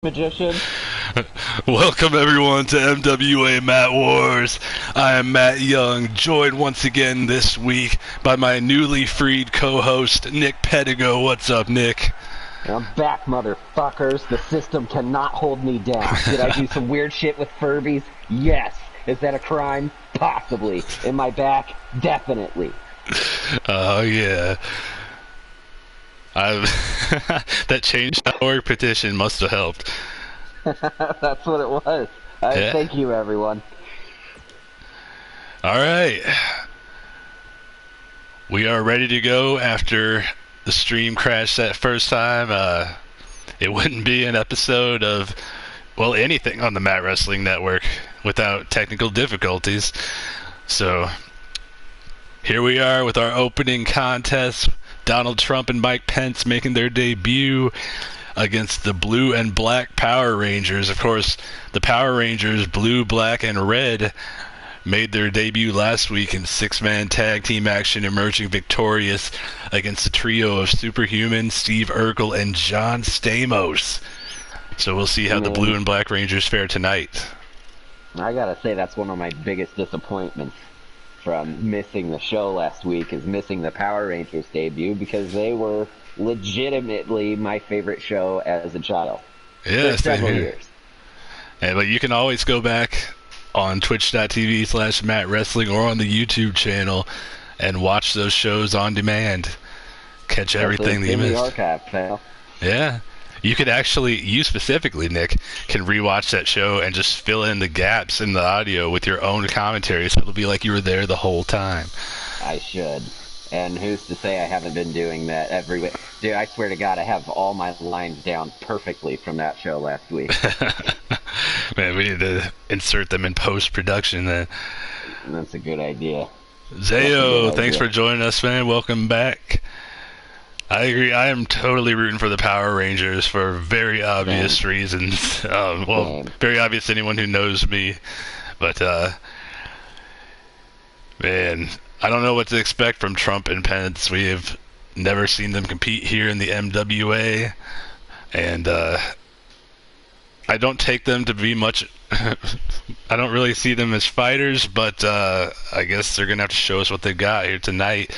magician. Welcome everyone to MWA Matt Wars. I am Matt Young, joined once again this week by my newly freed co-host Nick Pedigo. What's up, Nick? I'm back, motherfuckers. The system cannot hold me down. Did I do some weird shit with Furbies? Yes. Is that a crime? Possibly. Am I back? Definitely. Oh yeah. I've that change.org petition must have helped. That's what it was. Yeah. Thank you, everyone. All right. We are ready to go after the stream crashed that first time. It wouldn't be an episode of, well, anything on the Mat Wrestling Network without technical difficulties. So here we are with our opening contest. Donald Trump and Mike Pence making their debut against the Blue and Black Power Rangers. Of course, the Power Rangers, Blue, Black, and Red, made their debut last week in six-man tag team action, emerging victorious against the trio of Superhuman, Steve Urkel, and John Stamos. So we'll see how the Blue and Black Rangers fare tonight. I gotta say, that's one of my biggest disappointments from missing the show last week, is missing the Power Rangers debut, because they were legitimately my favorite show as a child. Yeah, for several years. And, but you can always go back on twitch.tv/Matt Wrestling or on the YouTube channel and watch those shows on demand. Catch everything that you missed. In the archive, pal. Yeah. You could actually, you specifically, Nick, can rewatch that show and just fill in the gaps in the audio with your own commentary, so it'll be like you were there the whole time. I should. And who's to say I haven't been doing that every week? Dude, I swear to God, I have all my lines down perfectly from that show last week. Man, we need to insert them in post-production then. That's a good idea. Zayo, thanks for joining us, man. Welcome back. I agree. I am totally rooting for the Power Rangers for very obvious reasons. Very obvious to anyone who knows me. But, man, I don't know what to expect from Trump and Pence. We have never seen them compete here in the MWA. And, I don't take them to be much... I don't really see them as fighters, but I guess they're going to have to show us what they got here tonight.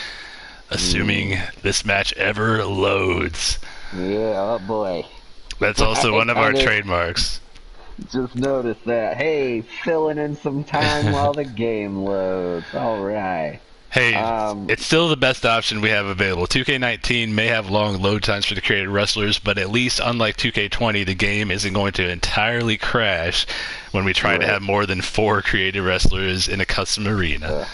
Assuming this match ever loads. Yeah, oh boy. That's also one of our trademarks. Just noticed that. Hey, filling in some time while the game loads. Alright. Hey, it's still the best option we have available. 2K19 may have long load times for the created wrestlers, but at least unlike 2K20, the game isn't going to entirely crash when we try to have more than 4 created wrestlers in a custom arena.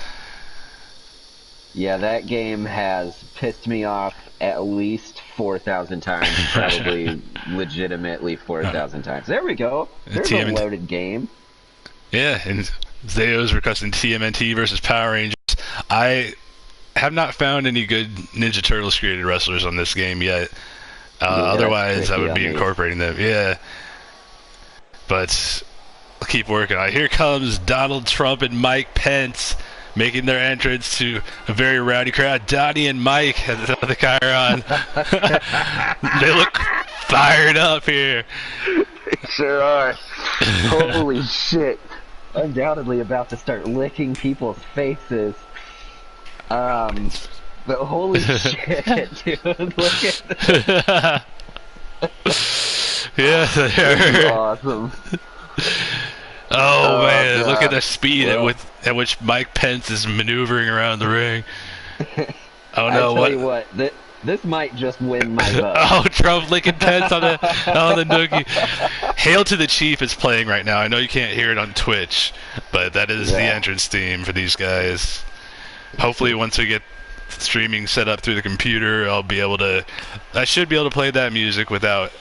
Yeah, that game has pissed me off at least 4,000 times, probably legitimately 4,000 times. There we go. There's a loaded game. Yeah, and Zayo's requesting TMNT versus Power Rangers. I have not found any good Ninja Turtles created wrestlers on this game yet. Otherwise, I would be incorporating them. Yeah. But I'll keep working on it. Here comes Donald Trump and Mike Pence, making their entrance to a very rowdy crowd. Donnie and Mike have the Chiron. They look fired up here. They sure are. Holy shit. Undoubtedly about to start licking people's faces. But holy shit, dude. Look at this. Yeah, they're awesome. Oh man, God. Look at the speed at which Mike Pence is maneuvering around the ring. Oh no, I tell you what, this might just win my vote. Oh, Trump licking Pence on the noogie. Hail to the Chief is playing right now. I know you can't hear it on Twitch, but that is the entrance theme for these guys. Hopefully once we get streaming set up through the computer, I should be able to play that music without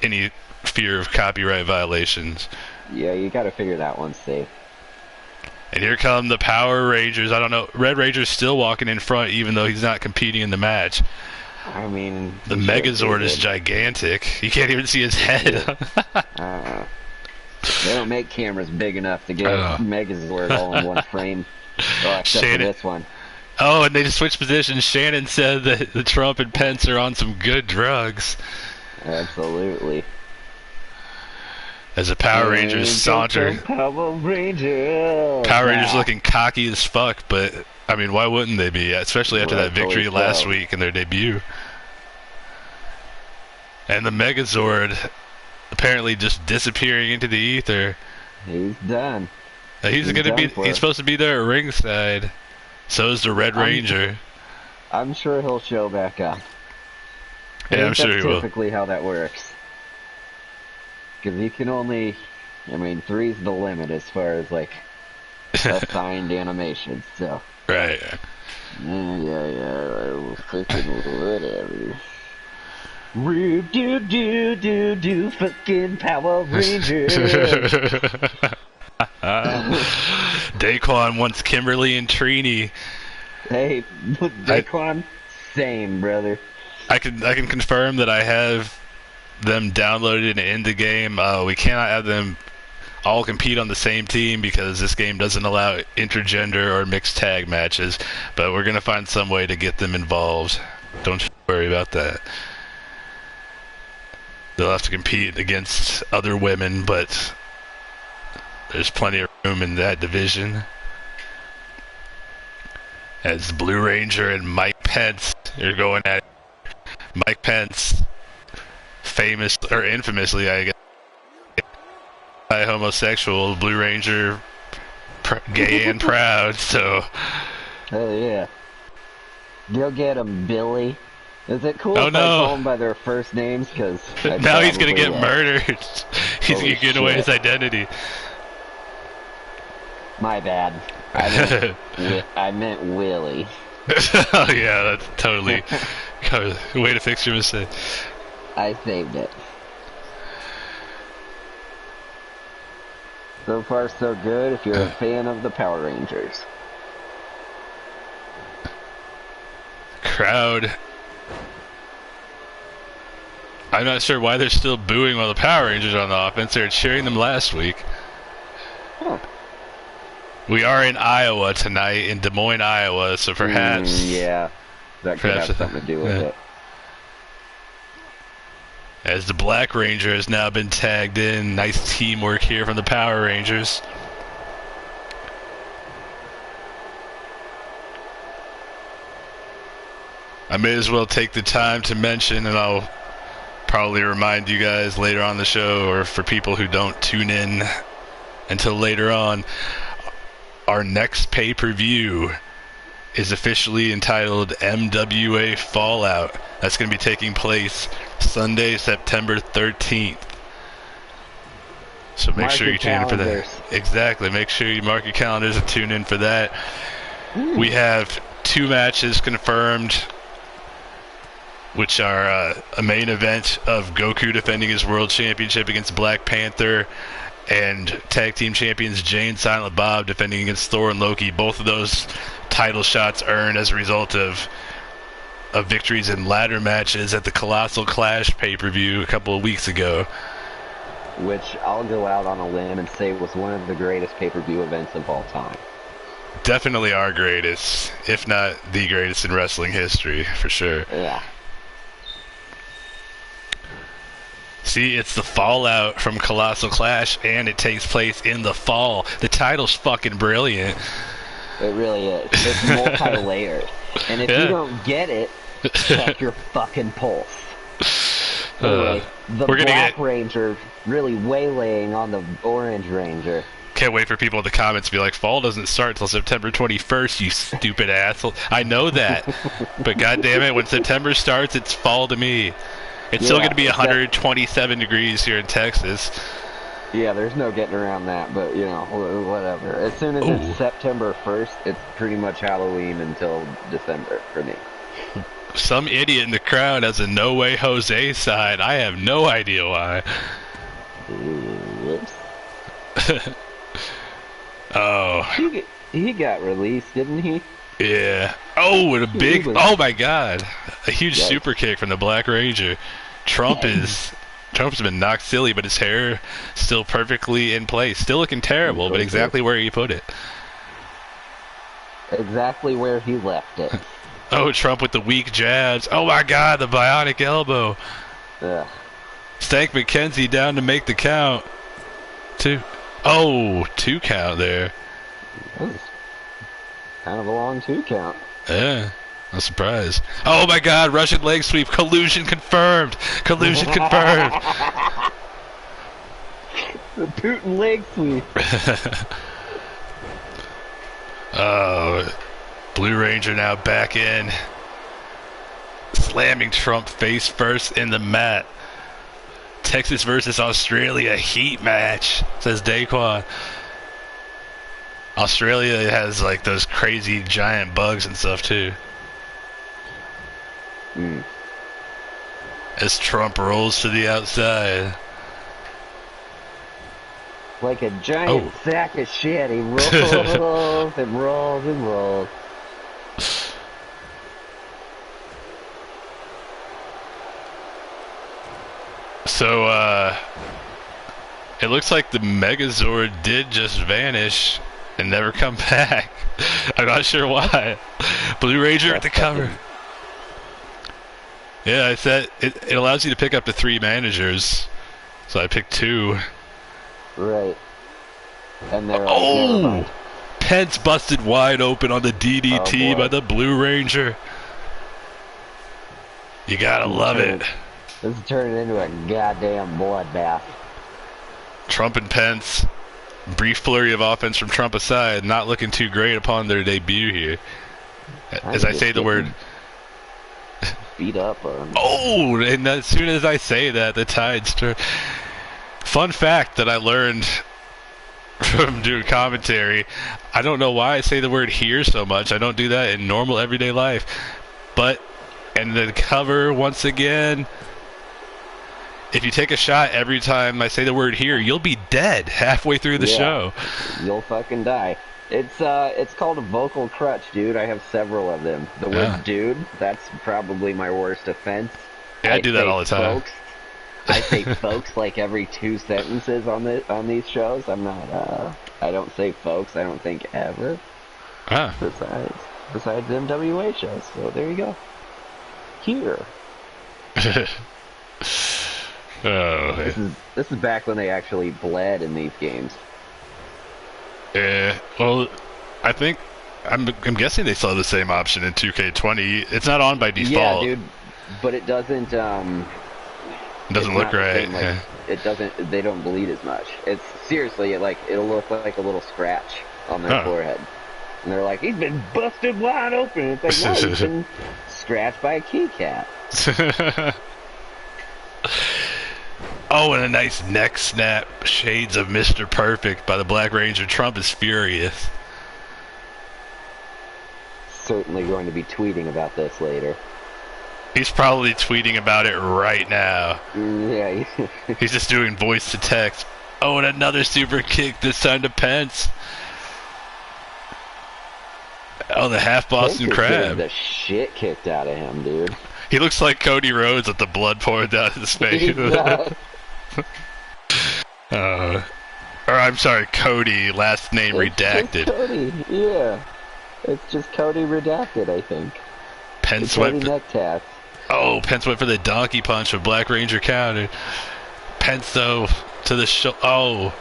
any fear of copyright violations. Yeah, you gotta figure that one safe. And here come the Power Rangers. I don't know. Red Ranger's still walking in front, even though he's not competing in the match. I mean, the Megazord is gigantic. You can't even see his head. They don't make cameras big enough to get Megazord all in one frame. Oh, except for this one. Oh, and they just switched positions. Shannon said that the Trump and Pence are on some good drugs. Absolutely. As the Power Rangers saunter. Power Rangers. Power Rangers looking cocky as fuck, but I mean, why wouldn't they be? Especially after that victory last week in their debut. And the Megazord apparently just disappearing into the ether. He's done. He's supposed to be there at ringside. So is the Red Ranger. I'm sure he'll show back up. Yeah, I'm sure he will. That's typically how that works. Because you can only, I mean, 3's the limit as far as like assigned animations. So. Right. Yeah. Freaking whatever. Do fucking Power Rangers. Daquan wants Kimberly and Trini. Hey, Daquan, same brother. I can confirm that I have them downloaded and in the game. We cannot have them all compete on the same team because this game doesn't allow intergender or mixed tag matches. But we're gonna find some way to get them involved. Don't you worry about that. They'll have to compete against other women, but there's plenty of room in that division. As Blue Ranger and Mike Pence are going at it. Mike Pence, famous or infamously, I guess, homosexual. Blue Ranger, gay and proud. So, hell yeah, go get him, Billy. Is it cool if I call them by their first names? Because now he's gonna get murdered. He's gonna give away his identity. My bad. I meant Willie. Oh yeah, that's totally way to fix your mistake. I saved it. So far, so good. If you're a fan of the Power Rangers, crowd. I'm not sure why they're still booing while the Power Rangers are on the offense. They were cheering them last week. Huh. We are in Iowa tonight, in Des Moines, Iowa, so perhaps... yeah, that could have something to do with it. As the Black Ranger has now been tagged in. Nice teamwork here from the Power Rangers. I may as well take the time to mention, and I'll probably remind you guys later on the show, or for people who don't tune in until later on, our next pay-per-view is officially entitled MWA Fallout. That's going to be taking place Sunday, September 13th. So make sure you tune in for that. Exactly. Make sure you mark your calendars and tune in for that. We have 2 matches confirmed, which are a main event of Goku defending his world championship against Black Panther, and tag team champions Jay and Silent Bob defending against Thor and Loki. Both of those title shots earned as a result of victories in ladder matches at the Colossal Clash pay-per-view a couple of weeks ago. Which I'll go out on a limb and say was one of the greatest pay-per-view events of all time. Definitely our greatest, if not the greatest in wrestling history, for sure. Yeah. See, it's the fallout from Colossal Clash, and it takes place in the fall. The title's fucking brilliant. It really is. It's multi-layered. And if you don't get it, check your fucking pulse. Anyway, the Black Ranger really waylaying on the Orange Ranger. Can't wait for people in the comments to be like, fall doesn't start till September 21st, you stupid asshole. I know that. But goddammit, when September starts, it's fall to me. It's still going to be 127 degrees here in Texas. Yeah, there's no getting around that, but, you know, whatever. As soon as it's September 1st, it's pretty much Halloween until December for me. Some idiot in the crowd has a No Way Jose sign. I have no idea why. Whoops. Oh. He got released, didn't he? Yeah. Oh, and a big... Oh, my God. A huge super kick from the Black Ranger. Trump's been knocked silly, but his hair still perfectly in place. Still looking terrible, but exactly where he put it. Exactly where he left it. Oh, Trump with the weak jabs. Oh, my God, the bionic elbow. Ugh. Stank McKenzie down to make the count. 2. Oh, 2 count there. That was kind of a long 2 count. Yeah. I'm surprised. Oh my god, Russian leg sweep. Collusion confirmed. Collusion confirmed. The Putin leg sweep. Oh, Blue Ranger now back in. Slamming Trump face first in the mat. Texas versus Australia heat match, says Daquan. Australia has like those crazy giant bugs and stuff too. As Trump rolls to the outside. Like a giant sack of shit, he rolls and rolls and rolls. So, it looks like the Megazord did just vanish and never come back. I'm not sure why. Blue Ranger at the cover. Yeah, I said it allows you to pick up to 3 managers. So I picked 2. Right. And they're like, Pence busted wide open on the DDT by the Blue Ranger. You gotta love it. This is turning into a goddamn bloodbath. Trump and Pence, brief flurry of offense from Trump aside, not looking too great upon their debut here. As I say the word... beat up on. Oh, and as soon as I say that, the tides turn. Fun fact that I learned from doing commentary, I don't know why I say the word here so much. I don't do that in normal everyday life. But, and the cover once again, if you take a shot every time I say the word here, you'll be dead halfway through the show. You'll fucking die. It's called a vocal crutch, dude. I have several of them. The word dude, that's probably my worst offense. Yeah, I do that all the time. Folks. I say folks like every 2 sentences on these shows. I'm not, I don't say folks, I don't think ever. Besides MWA shows. So there you go. Here. This is back when they actually bled in these games. Well, I think I'm guessing they still have the same option in 2K20. It's not on by default. Yeah, dude, but it doesn't. It doesn't look right. It doesn't. They don't bleed as much. It's seriously, it'll look like a little scratch on their forehead, and they're like, he's been busted wide open. It's like, no, he's been scratched by a key cat. Oh, and a nice neck snap. Shades of Mr. Perfect by the Black Ranger. Trump is furious. Certainly going to be tweeting about this later. He's probably tweeting about it right now. Yeah. He's just doing voice to text. Oh, and another super kick, this time to Pence. Oh, the half Boston Crab. The shit kicked out of him, dude. He looks like Cody Rhodes with the blood pouring down his face. Or I'm sorry, Cody, last name redacted. Cody, yeah. It's just Cody redacted, I think. Pence went neck tap. Oh, Pence went for the donkey punch of Black Ranger counter. Pence though to the oh.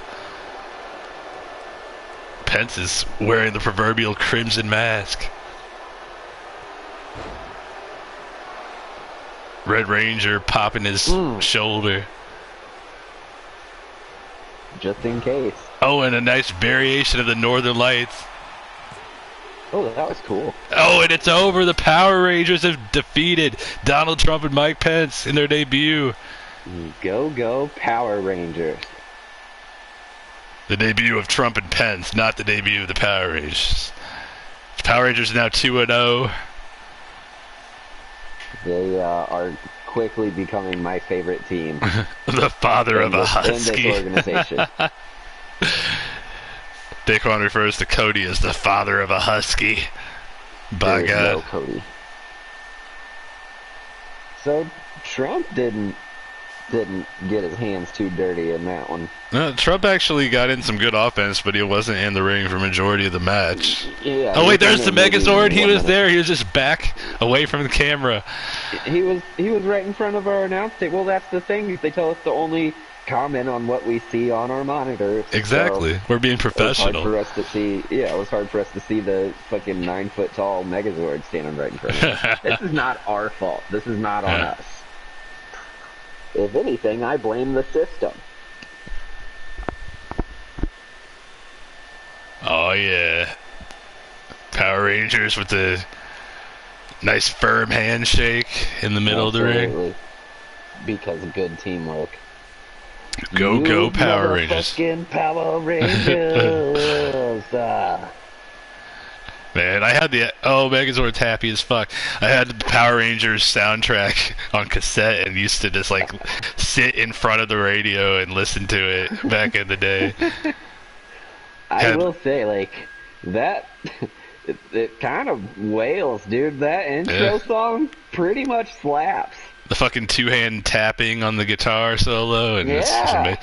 Pence is wearing the proverbial crimson mask. Red Ranger popping his shoulder. Just in case. Oh, and a nice variation of the Northern Lights. Oh, that was cool. Oh, and it's over. The Power Rangers have defeated Donald Trump and Mike Pence in their debut. Go Power Rangers. The debut of Trump and Pence, not the debut of the Power Rangers. The Power Rangers are now 2-0. They are quickly becoming my favorite team. The father of a husky. In this organization. Daquan refers to Cody as the father of a husky. By God. No Cody. So Trump didn't get his hands too dirty in that one. No, Trump actually got in some good offense, but he wasn't in the ring for majority of the match. Yeah. Oh wait, there's the Megazord. He was there. He was just back away from the camera. He was right in front of our announce table. Well, that's the thing. They tell us to only comment on what we see on our monitors. Exactly. So we're being it was professional. hard for us to see. Yeah, it was hard for us to see the fucking 9-foot tall Megazord standing right in front of us. This is not our fault. This is not on us. If anything, I blame the system. Oh yeah, Power Rangers with the nice firm handshake in the middle of the ring. Because good teamwork. Go Power Rangers. Power Rangers. Man, I had the Megazord's happy as fuck. I had the Power Rangers soundtrack on cassette and used to just like sit in front of the radio and listen to it back in the day. I will say, like, that, it kind of wails, dude. That intro song pretty much slaps. The fucking two-hand tapping on the guitar solo, and it's just amazing.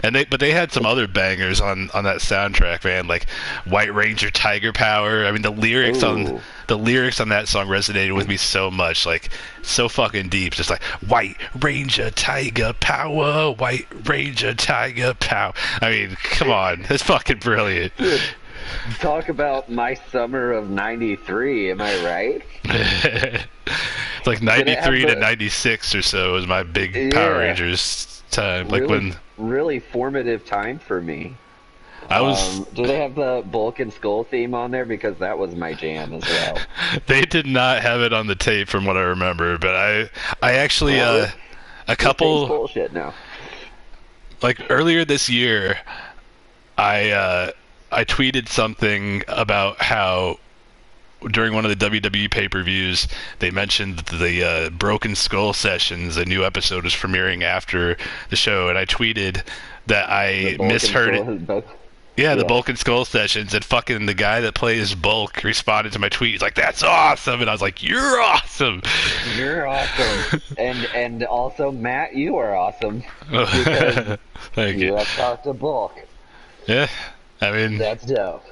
And they had some other bangers on that soundtrack, man, like White Ranger Tiger Power. I mean, the lyrics on that song resonated with me so much, like so fucking deep. Just like White Ranger Tiger Power, White Ranger Tiger Power. I mean, come on, it's fucking brilliant. Talk about my summer of '93, am I right? It's like 93 to 96 or so was my big Power Rangers time. Like really formative time for me. I was. Do they have the Bulk and Skull theme on there? Because that was my jam as well. They did not have it on the tape, from what I remember. But I actually a couple bullshit now. Like earlier this year, I tweeted something about how during one of the WWE pay-per-views they mentioned the Broken Skull Sessions, a new episode was premiering after the show, and I tweeted that I misheard it. Yeah, the Bulk and Skull Sessions, and fucking the guy that plays Bulk responded to my tweet. He's like, "That's awesome," and I was like, "You're awesome." You're awesome, and also Matt, you are awesome because Thank you. have talked to Bulk. Yeah, I mean, that's dope.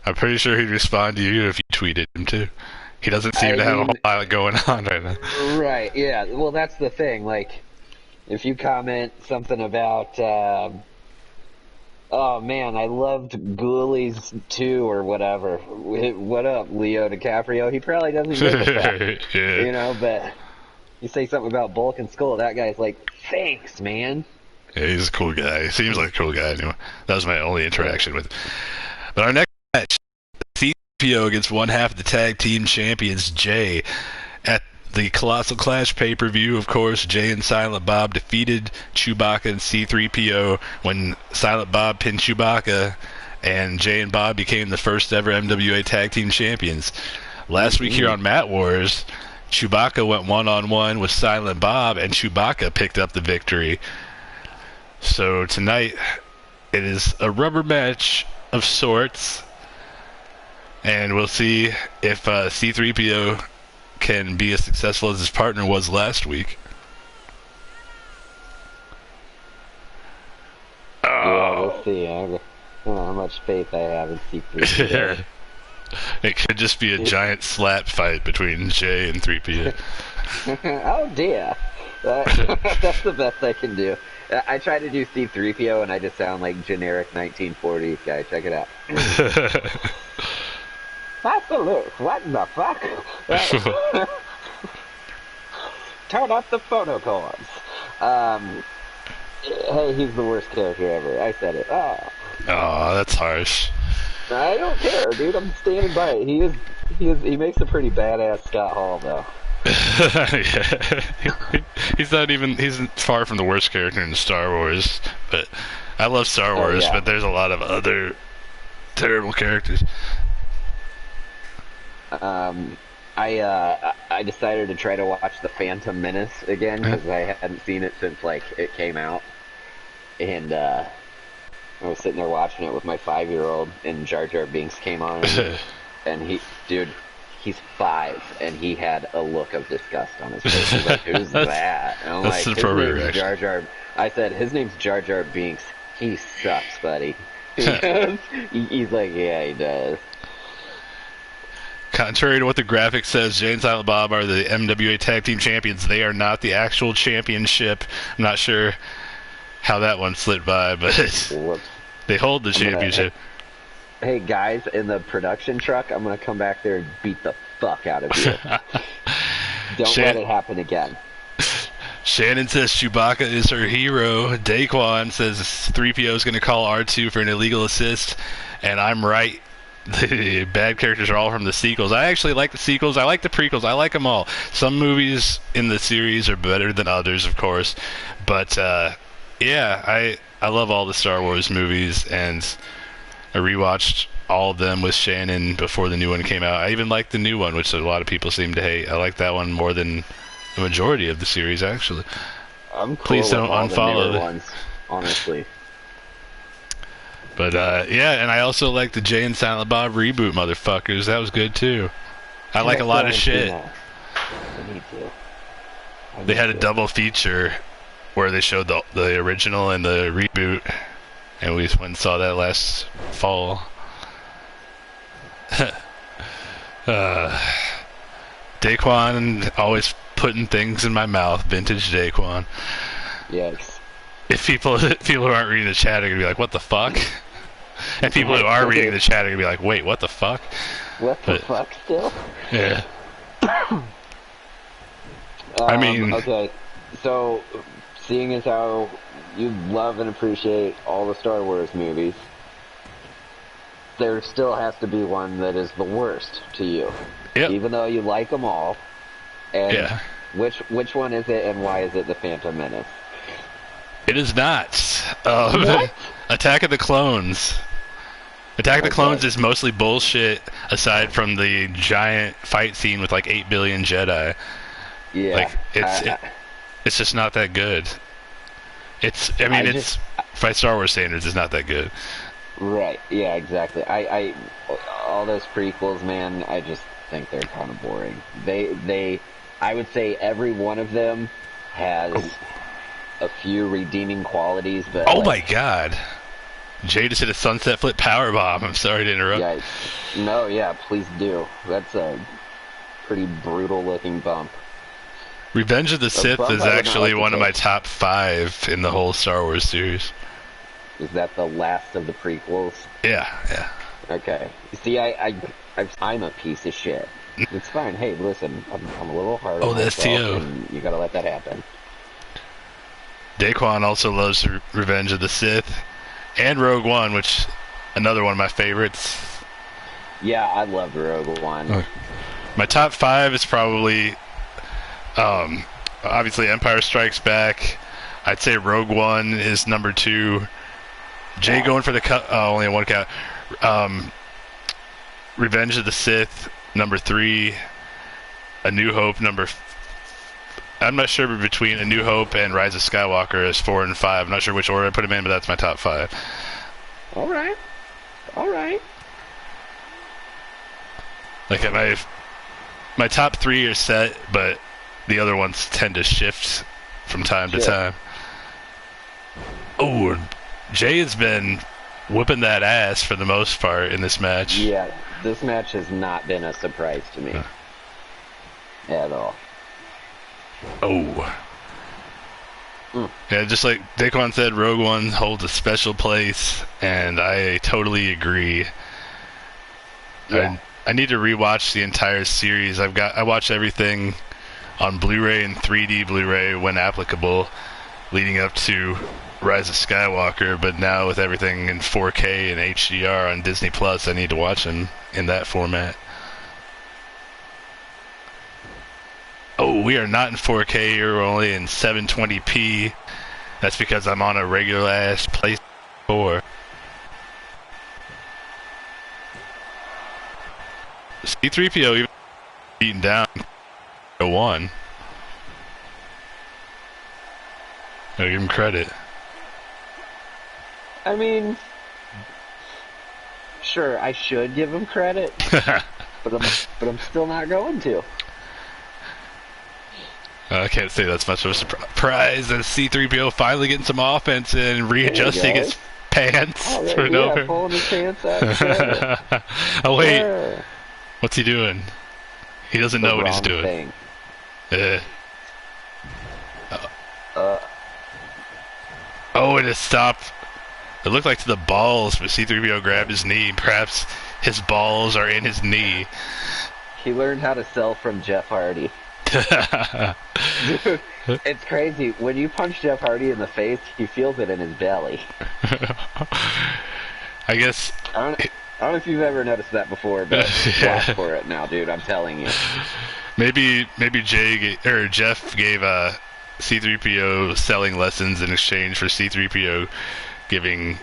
I'm pretty sure he'd respond to you if you tweeted him too. He doesn't seem to have a whole lot going on right now. Right, yeah. Well, that's the thing. Like, if you comment something about, oh man, I loved Ghoulies 2 or whatever. What up, Leo DiCaprio? He probably doesn't give a fuck. Yeah. You know, but you say something about Bulk and Skull, that guy's like, thanks, man. Yeah, he's a cool guy. He seems like a cool guy anyway. That was my only interaction with him. But our next match, C3PO against one half of the tag team champions, Jay. At the Colossal Clash pay-per-view, of course, Jay and Silent Bob defeated Chewbacca and C3PO when Silent Bob pinned Chewbacca, and Jay and Bob became the first ever MWA tag team champions. Last week here on Mat Wars, Chewbacca went one-on-one with Silent Bob, and Chewbacca picked up the victory. So tonight, it is a rubber match of sorts, and we'll see if C3PO can be as successful as his partner was last week. Yeah, we'll see. I don't know how much faith I have in C3PO. It could just be a giant slap fight between Jay and 3PO. Oh dear. That's the best I can do. I try to do C3PO and I just sound like generic 1940s guy. Check it out. Absolute. What the fuck? Turn up the phonocords. Hey, he's the worst character ever. I said it. Oh, that's harsh. I don't care, dude. I'm standing by it. He makes a pretty badass Scott Hall, though. Yeah. He's far from the worst character in Star Wars, but I love Star Wars, but there's a lot of other terrible characters. I decided to try to watch The Phantom Menace again because I hadn't seen it since like it came out, and I was sitting there watching it with my 5-year-old, and Jar Jar Binks came on, and he's 5, and he had a look of disgust on his face. He's like, "Who's that?" And I'm that's like, "His name's Jar Jar." I said, "His name's Jar Jar Binks. He sucks, buddy." He's like, "Yeah, he does." Contrary to what the graphic says, Jay and Silent Bob are the MWA Tag Team Champions. They are not the actual championship. I'm not sure how that one slid by, but Whoops. they hold the championship. Hey guys, in the production truck, I'm gonna come back there and beat the fuck out of you. Don't let it happen again. Shannon says Chewbacca is her hero. Daquan says 3PO is going to call R2 for an illegal assist, and I'm right. The bad characters are all from the sequels. I actually like the sequels. I like the prequels. I like them all. Some movies in the series are better than others, of course. But, yeah, I love all the Star Wars movies, and I rewatched all of them with Shannon before the new one came out. I even like the new one, which a lot of people seem to hate. I like that one more than the majority of the series, actually. I'm cool. Please don't with all unfollow the newer ones, honestly. But yeah, and I also like the Jay and Silent Bob reboot, motherfuckers. That was good too. I like a lot of shit. I need to. They had a double feature where they showed the original and the reboot, and we went and saw that last fall. Daquan always putting things in my mouth. Vintage Daquan. Yes. If people who aren't reading the chat are gonna be like, "What the fuck?" And people who are reading the chat are gonna be like, "Wait, what the fuck?" What the fuck? Still? Yeah. I mean, okay. So, seeing as how you love and appreciate all the Star Wars movies, there still has to be one that is the worst to you. Yep. Even though you like them all. And yeah. Which one is it, and why is it The Phantom Menace? It is not. Attack of the Clones. Attack of the Clones is mostly bullshit, aside from the giant fight scene with like 8 billion Jedi. Yeah. Like it's just not that good. It's by Star Wars standards, it's not that good. Right. Yeah. Exactly. I all those prequels, man. I just think they're kind of boring. I would say every one of them has a few redeeming qualities, but my god, Jay just hit a sunset flip powerbomb. I'm sorry to interrupt. Yeah. No. Yeah. Please do. That's a pretty brutal looking bump. Revenge of the Sith is actually one of my top 5 in the whole Star Wars series. Is that the last of the prequels? Yeah. Okay. See, I'm a piece of shit. It's fine. Hey, listen, I'm a little hard on myself, and you gotta let that happen. Daquan also loves Revenge of the Sith and Rogue One, which another one of my favorites. Yeah, I love Rogue One. My top 5 is probably obviously Empire Strikes Back. I'd say Rogue One is number 2. Jay going for the only one count. Revenge of the Sith number 3. A New Hope I'm not sure between A New Hope and Rise of Skywalker is 4 and 5. I'm not sure which order I put them in, but that's my top 5. All right. Like my top 3 are set, but the other ones tend to shift from time to time. Oh, Jay has been whooping that ass for the most part in this match. Yeah, this match has not been a surprise to me at all. Oh. Yeah, just like Daquan said, Rogue One holds a special place, and I totally agree. Yeah. I need to rewatch the entire series. I watched everything on Blu-ray and 3D Blu-ray when applicable, leading up to Rise of Skywalker, but now with everything in 4K and HDR on Disney Plus, I need to watch them in that format. Oh, we are not in 4K, we're only in 720p. That's because I'm on a regular ass PlayStation 4. C-3PO even beaten down 1. I'll give him credit. I mean, sure, I should give him credit, but I'm still not going to. I can't say that's much of a surprise as C-3PO finally getting some offense and readjusting his pants. Pulling his pants out. Oh wait, what's he doing? He doesn't know what he's doing. Oh, and it stopped. It looked like to the balls, but C-3PO grabbed his knee. Perhaps his balls are in his knee. He learned how to sell from Jeff Hardy. Dude, it's crazy. When you punch Jeff Hardy in the face, he feels it in his belly. I guess. I don't know if you've ever noticed that before, but watch for it now, dude. I'm telling you. Maybe Jeff gave C-3PO selling lessons in exchange for C-3PO giving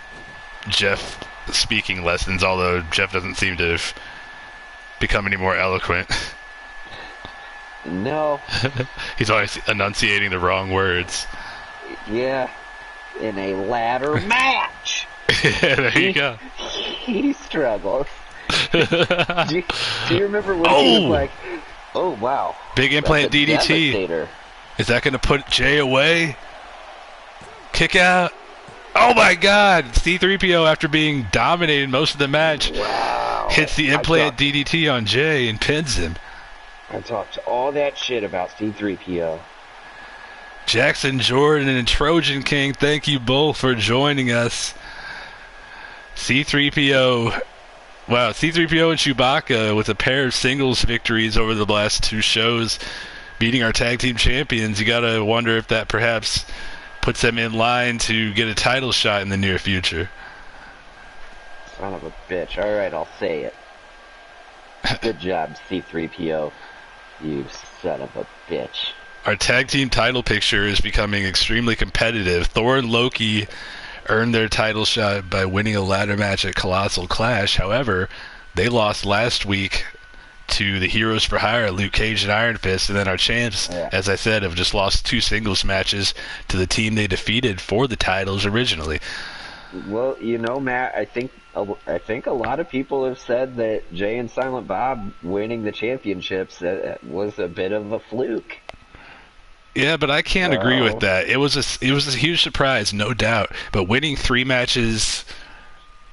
Jeff speaking lessons, although Jeff doesn't seem to have become any more eloquent. No. He's always enunciating the wrong words. Yeah. In a ladder match. There you go. He struggles. do you remember when he was like, oh, wow. Big implant DDT. Devastator. Is that going to put Jay away? Kick out. Oh my god. C-3PO, after being dominated most of the match, hits the implant DDT on Jay and pins him. I talked all that shit about C-3PO. Jackson Jordan and Trojan King, thank you both for joining us. C-3PO. Wow, C-3PO and Chewbacca with a pair of singles victories over the last two shows, beating our tag team champions. You gotta wonder if that perhaps puts them in line to get a title shot in the near future. Son of a bitch. Alright, I'll say it. Good job, C-3PO. You son of a bitch. Our tag team title picture is becoming extremely competitive. Thor and Loki earned their title shot by winning a ladder match at Colossal Clash. However, they lost last week to the Heroes for Hire, Luke Cage and Iron Fist, and then our champs, as I said, have just lost two singles matches to the team they defeated for the titles originally. Well, you know, Matt, I think a lot of people have said that Jay and Silent Bob winning the championships was a bit of a fluke. Yeah, but I can't agree with that. It was a huge surprise, no doubt. But winning three matches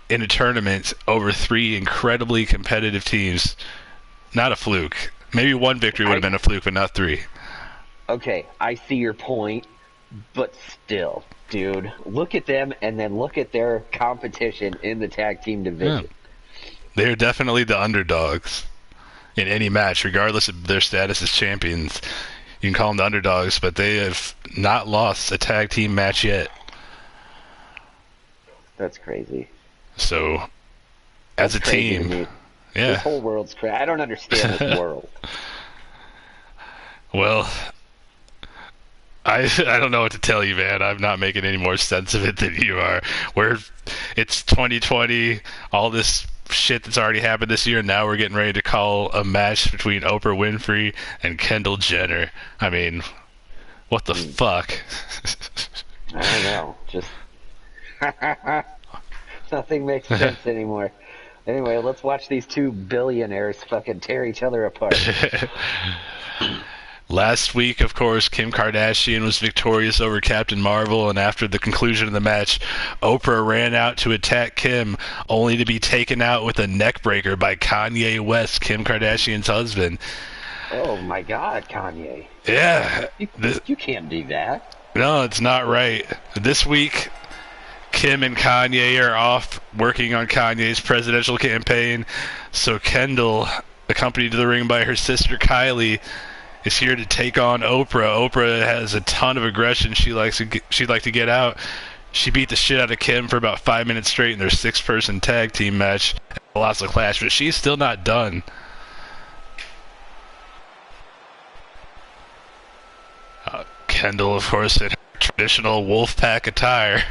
in a tournament over three incredibly competitive teams, not a fluke. Maybe one victory would have been a fluke, but not three. Okay, I see your point, but still, dude, look at them and then look at their competition in the tag team division. Yeah. They're definitely the underdogs in any match, regardless of their status as champions. You can call them the underdogs, but they have not lost a tag team match yet. That's crazy. So, as a team, yeah. This whole world's crazy. I don't understand this world. Well, I don't know what to tell you, man. I'm not making any more sense of it than you are. It's 2020, all this shit that's already happened this year, and now we're getting ready to call a match between Oprah Winfrey and Kendall Jenner. I mean, what the fuck? I don't know. Just nothing makes sense anymore. Anyway, let's watch these two billionaires fucking tear each other apart. Last week, of course, Kim Kardashian was victorious over Captain Marvel, and after the conclusion of the match, Oprah ran out to attack Kim, only to be taken out with a neckbreaker by Kanye West, Kim Kardashian's husband. Oh my god, Kanye. Yeah. You can't do that. No, it's not right. This week, Kim and Kanye are off working on Kanye's presidential campaign, so Kendall, accompanied to the ring by her sister Kylie, is here to take on Oprah. Oprah has a ton of aggression she'd like to get out. She beat the shit out of Kim for about 5 minutes straight in their 6-person tag team match at Colossal Clash, but she's still not done. Kendall, of course, in her traditional Wolfpack attire.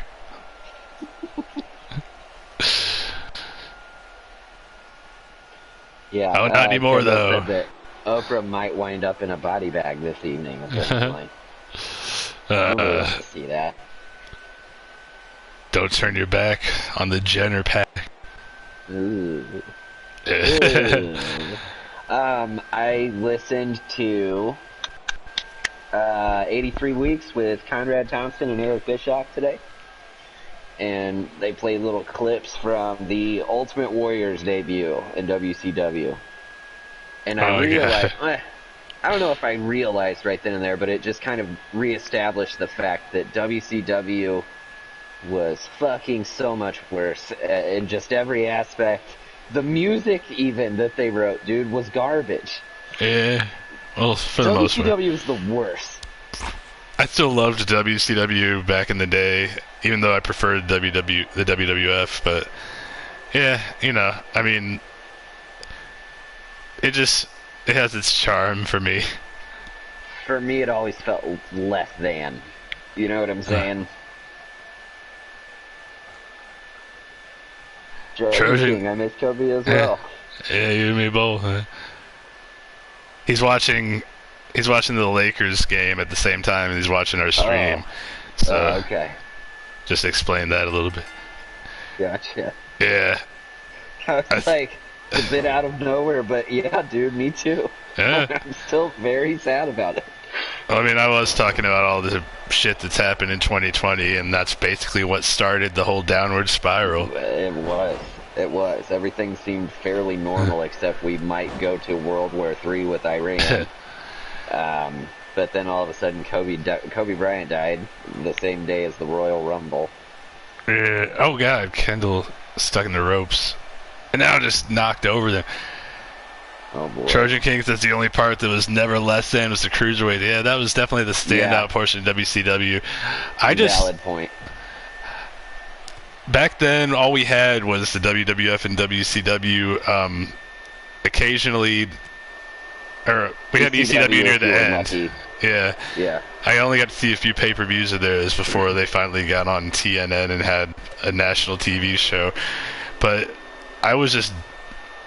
Yeah. Oh, not anymore, though. Said that Oprah might wind up in a body bag this evening. I don't see that. Don't turn your back on the Jenner pack. Ooh. Ooh. I listened to 83 Weeks with Conrad Thompson and Eric Bischoff today. And they played little clips from the Ultimate Warrior's debut in WCW. And I realized, I don't know if I realized right then and there, but it just kind of reestablished the fact that WCW was fucking so much worse in just every aspect. The music, even that they wrote, dude, was garbage. Yeah. Well, for the most part. WCW is the worst. I still loved WCW back in the day, even though I preferred the WWF. But yeah, you know, I mean, it has its charm for me. For me, it always felt less than. You know what I'm saying? Trojan. I miss Kobe as well. Yeah, you and me both. Huh? He's watching the Lakers game at the same time, and he's watching our stream. So okay. Just explain that a little bit. Gotcha. Yeah. It's like a bit out of nowhere, but yeah, dude, me too. Yeah. I'm still very sad about it. I mean, I was talking about all the shit that's happened in 2020, and that's basically what started the whole downward spiral. It was. Everything seemed fairly normal, except we might go to World War III with Iran. But then all of a sudden, Kobe Bryant died the same day as the Royal Rumble. Oh, God, Kendall stuck in the ropes. And now just knocked over them. Oh, boy. Trojan Kings, that's the only part that was never less than, was the Cruiserweight. Yeah, that was definitely the standout portion of WCW. Valid point. Back then, all we had was the WWF and WCW. Occasionally, or we had ECW near the end. Yeah. I only got to see a few pay-per-views of theirs before they finally got on TNN and had a national TV show. But I was just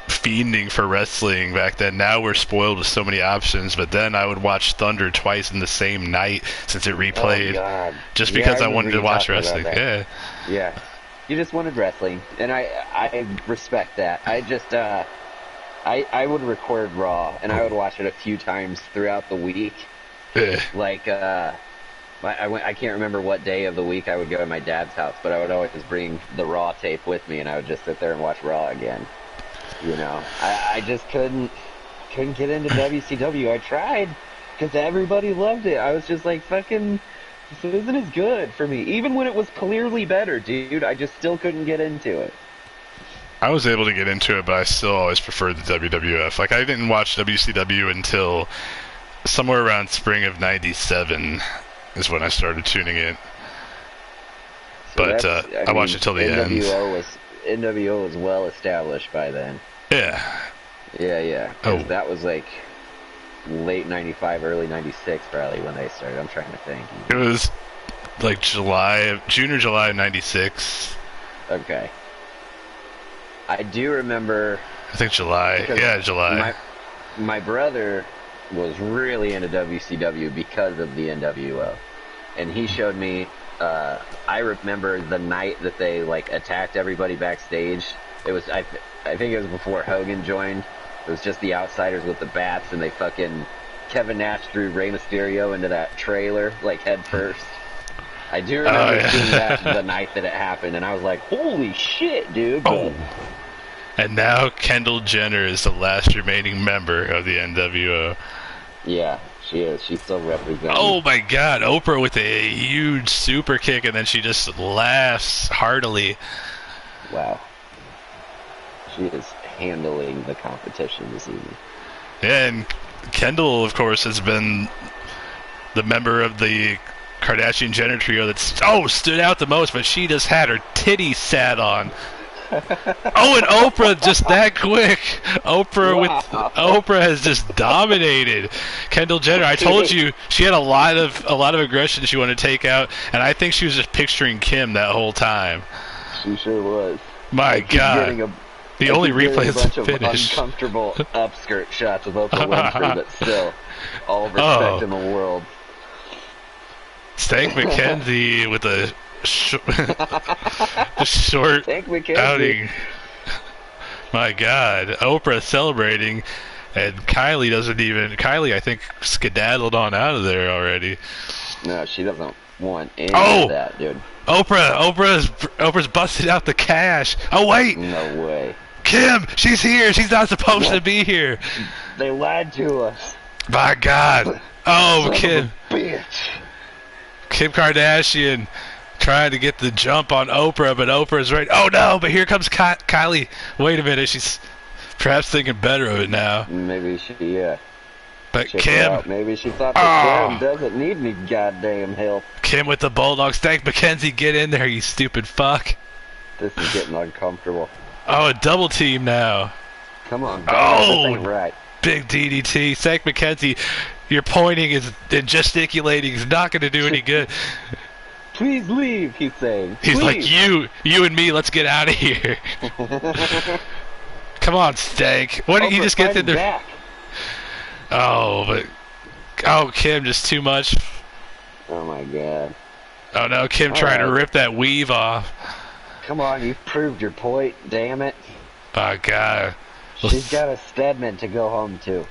fiending for wrestling back then. Now we're spoiled with so many options, but then I would watch Thunder twice in the same night since it replayed, just because I wanted to watch wrestling. Yeah. You just wanted wrestling, and I respect that. I just I would record Raw, and I would watch it a few times throughout the week. Like I can't remember what day of the week I would go to my dad's house, but I would always just bring the Raw tape with me, and I would just sit there and watch Raw again. You know, I just couldn't get into WCW. I tried because everybody loved it. I was just like, fucking, this isn't as good for me. Even when it was clearly better, dude, I just still couldn't get into it. I was able to get into it, but I still always preferred the WWF. Like, I didn't watch WCW until somewhere around spring of '97 is when I started tuning in. But I watched it till the end. NWO was well established by then. Yeah. Yeah. That was like late '95, early '96 probably when they started. I'm trying to think. It was like June or July of '96. Okay. I do remember. I think July. Yeah, July. My brother was really into WCW because of the NWO, and he showed me. I remember the night that they like attacked everybody backstage. It was I think it was before Hogan joined. It was just the Outsiders with the bats, and they fucking Kevin Nash threw Rey Mysterio into that trailer like head first. I do remember seeing that the night that it happened, and I was like, "Holy shit, dude!" Oh. And now Kendall Jenner is the last remaining member of the NWO. Yeah, she is. She's still representing. Oh my God, Oprah with a huge super kick, and then she just laughs heartily. Wow. She is handling the competition this evening. And Kendall, of course, has been the member of the Kardashian Jenner trio that stood out the most, but she just had her titties sat on. Oh, and Oprah just that quick. Oprah has just dominated Kendall Jenner. I told you she had a lot of aggression she wanted to take out, and I think she was just picturing Kim that whole time. She sure was. My God. The only replay is the finish. A bunch of uncomfortable upskirt shots of Oprah Winfrey, but still, all respect in the world. Stank McKenzie with a short outing. My God, Oprah celebrating, and Kylie, I think, skedaddled on out of there already. No, she doesn't want any of that, dude. Oprah's busted out the cash. Oh wait, no way. Kim, she's here. She's not supposed to be here. They lied to us. My God. Oh, Son Kim. of a bitch. Kim Kardashian trying to get the jump on Oprah, but Oprah's right. Oh no! But here comes Kylie. Wait a minute, she's perhaps thinking better of it now. Maybe she, But check her Kim, out. Maybe she thought that Kim doesn't need any goddamn help. Kim with the Bulldogs. Thank Mackenzie, get in there, you stupid fuck. This is getting uncomfortable. Oh, a double team now. Come on, this ain't right. Big DDT. Thank Mackenzie, your pointing and gesticulating is not going to do any good. Please leave, he's saying. He's Please. like, you and me, let's get out of here. Come on, Stank. Why didn't you just get in there? Back. Oh, Kim, just too much. Oh my god. Oh no, Kim trying to rip that weave off. Come on, you've proved your point, damn it. Oh god. She's got a Stedman to go home to.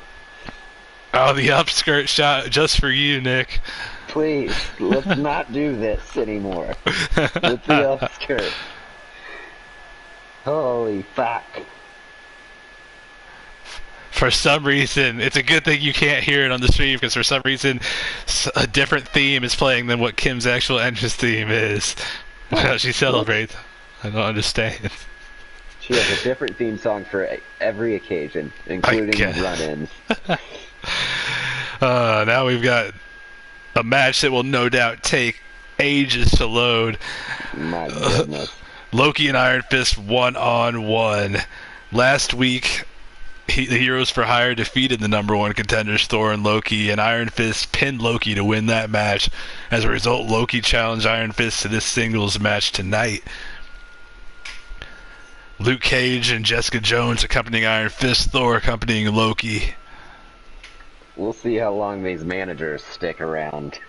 Oh, the upskirt shot just for you, Nick. Please, let's not do this anymore. With the upskirt. Holy fuck. For some reason, it's a good thing you can't hear it on the stream, because for some reason, a different theme is playing than what Kim's actual entrance theme is. She celebrates. I don't understand. She has a different theme song for every occasion, including run-ins. Now we've got a match that will no doubt take ages to load. My goodness. Loki and Iron Fist 1-on-1. Last week, the Heroes for Hire defeated the number one contenders Thor and Loki, and Iron Fist pinned Loki to win that match. As a result, Loki challenged Iron Fist to this singles match tonight. Luke Cage and Jessica Jones accompanying Iron Fist, Thor accompanying Loki. We'll see how long these managers stick around.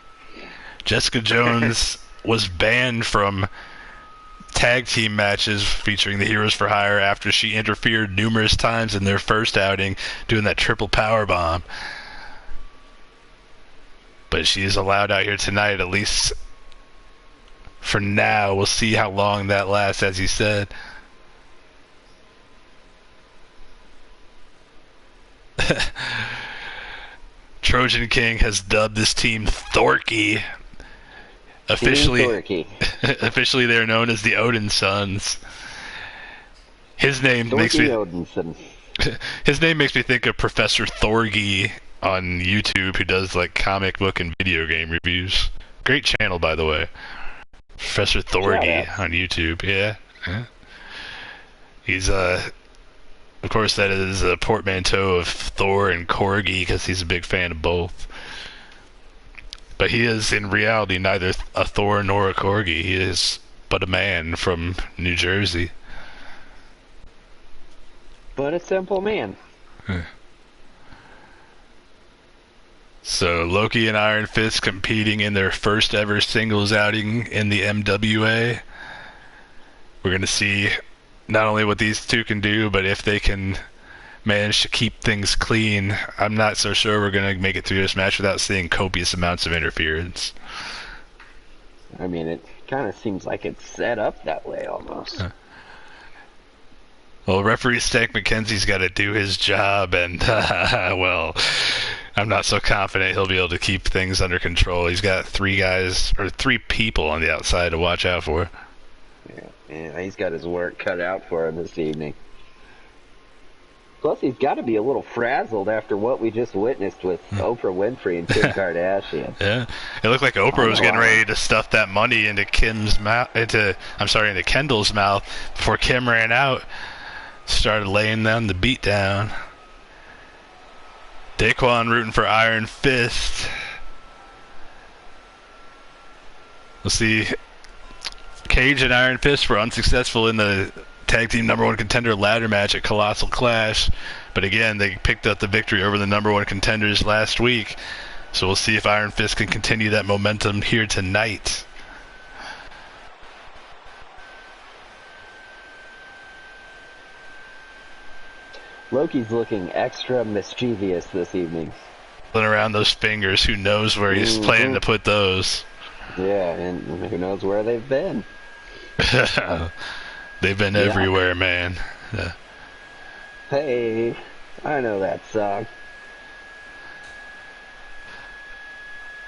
Jessica Jones was banned from tag team matches featuring the Heroes for Hire after she interfered numerous times in their first outing, doing that triple power bomb. But she is allowed out here tonight, at least for now. We'll see how long that lasts, as you said. Trojan King has dubbed this team Thorky. Officially, they're known as the Odin Sons. His name makes me think of Professor Thorgy on YouTube, who does like comic book and video game reviews. Great channel, by the way. Professor Thorgy on YouTube. Yeah. He's of course, that is a portmanteau of Thor and Corgi, because he's a big fan of both. But he is, in reality, neither a Thor nor a Corgi. He is but a man from New Jersey. But a simple man. So, Loki and Iron Fist competing in their first ever singles outing in the MWA. We're going to see not only what these two can do, but if they can manage to keep things clean. I'm not so sure we're going to make it through this match without seeing copious amounts of interference. I mean, it kind of seems like it's set up that way almost. Well, referee Stank McKenzie's got to do his job, and, well, I'm not so confident he'll be able to keep things under control. He's got three people on the outside to watch out for. Yeah, he's got his work cut out for him this evening. Plus, he's got to be a little frazzled after what we just witnessed with Oprah Winfrey and Kim Kardashian. Yeah, it looked like Oprah was getting ready to stuff that money into Kendall's mouth before Kim ran out. Started laying down the beat down. Daquan rooting for Iron Fist. We'll see. Cage and Iron Fist were unsuccessful in the tag team number one contender ladder match at Colossal Clash, but again, they picked up the victory over the number one contenders last week. So we'll see if Iron Fist can continue that momentum here tonight. Loki's looking extra mischievous this evening. Around those fingers, who knows where he's planning to put those. Yeah, and who knows where they've been. They've been everywhere, man. Yeah. Hey, I know that song.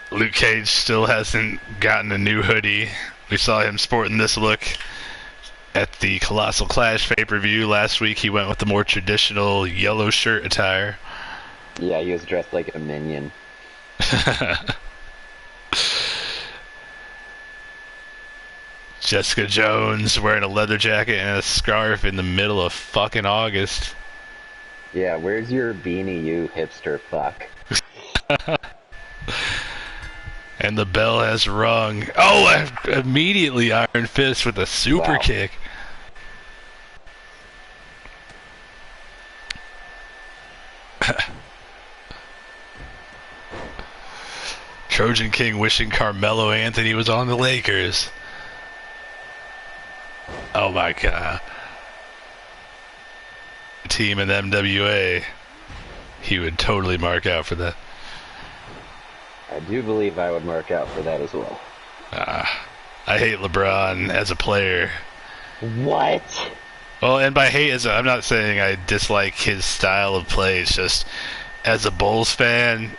Luke Cage still hasn't gotten a new hoodie We saw him sporting this look at the Colossal Clash pay-per-view last week. He went with the more traditional yellow shirt attire. Yeah, he was dressed like a minion. Jessica Jones wearing a leather jacket and a scarf in the middle of fucking August. Yeah, where's your beanie, you hipster fuck? And the bell has rung. Oh, immediately Iron Fist with a super kick. Trojan King wishing Carmelo Anthony was on the Lakers. Oh my god. Team in MWA. He would totally mark out for that. I do believe I would mark out for that as well. I hate LeBron as a player. What? Well, and by hate, I'm not saying I dislike his style of play. It's just, as a Bulls fan,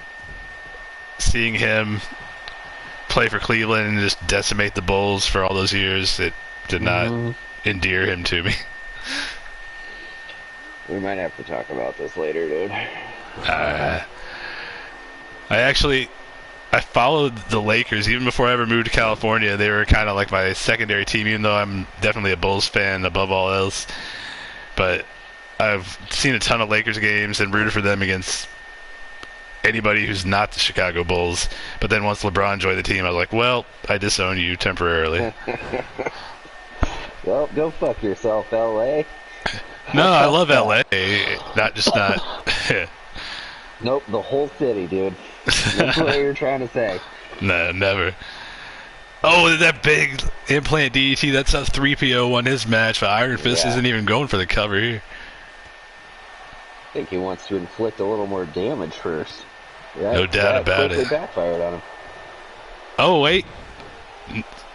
seeing him play for Cleveland and just decimate the Bulls for all those years, it did not endear him to me. We might have to talk about this later, dude. I followed the Lakers even before I ever moved to California. They were kind of like my secondary team, even though I'm definitely a Bulls fan above all else. But I've seen a ton of Lakers games and rooted for them against anybody who's not the Chicago Bulls. But then once LeBron joined the team, I was like, well, I disown you temporarily. Well, go fuck yourself, L.A. No, I love L.A. Not. Nope, the whole city, dude. That's what you're trying to say. No, never. Oh, that big implant DDT. That's a 3PO won his match, but Iron Fist isn't even going for the cover here. I think he wants to inflict a little more damage first. Yeah, no doubt about it. Backfired on him. Oh, wait.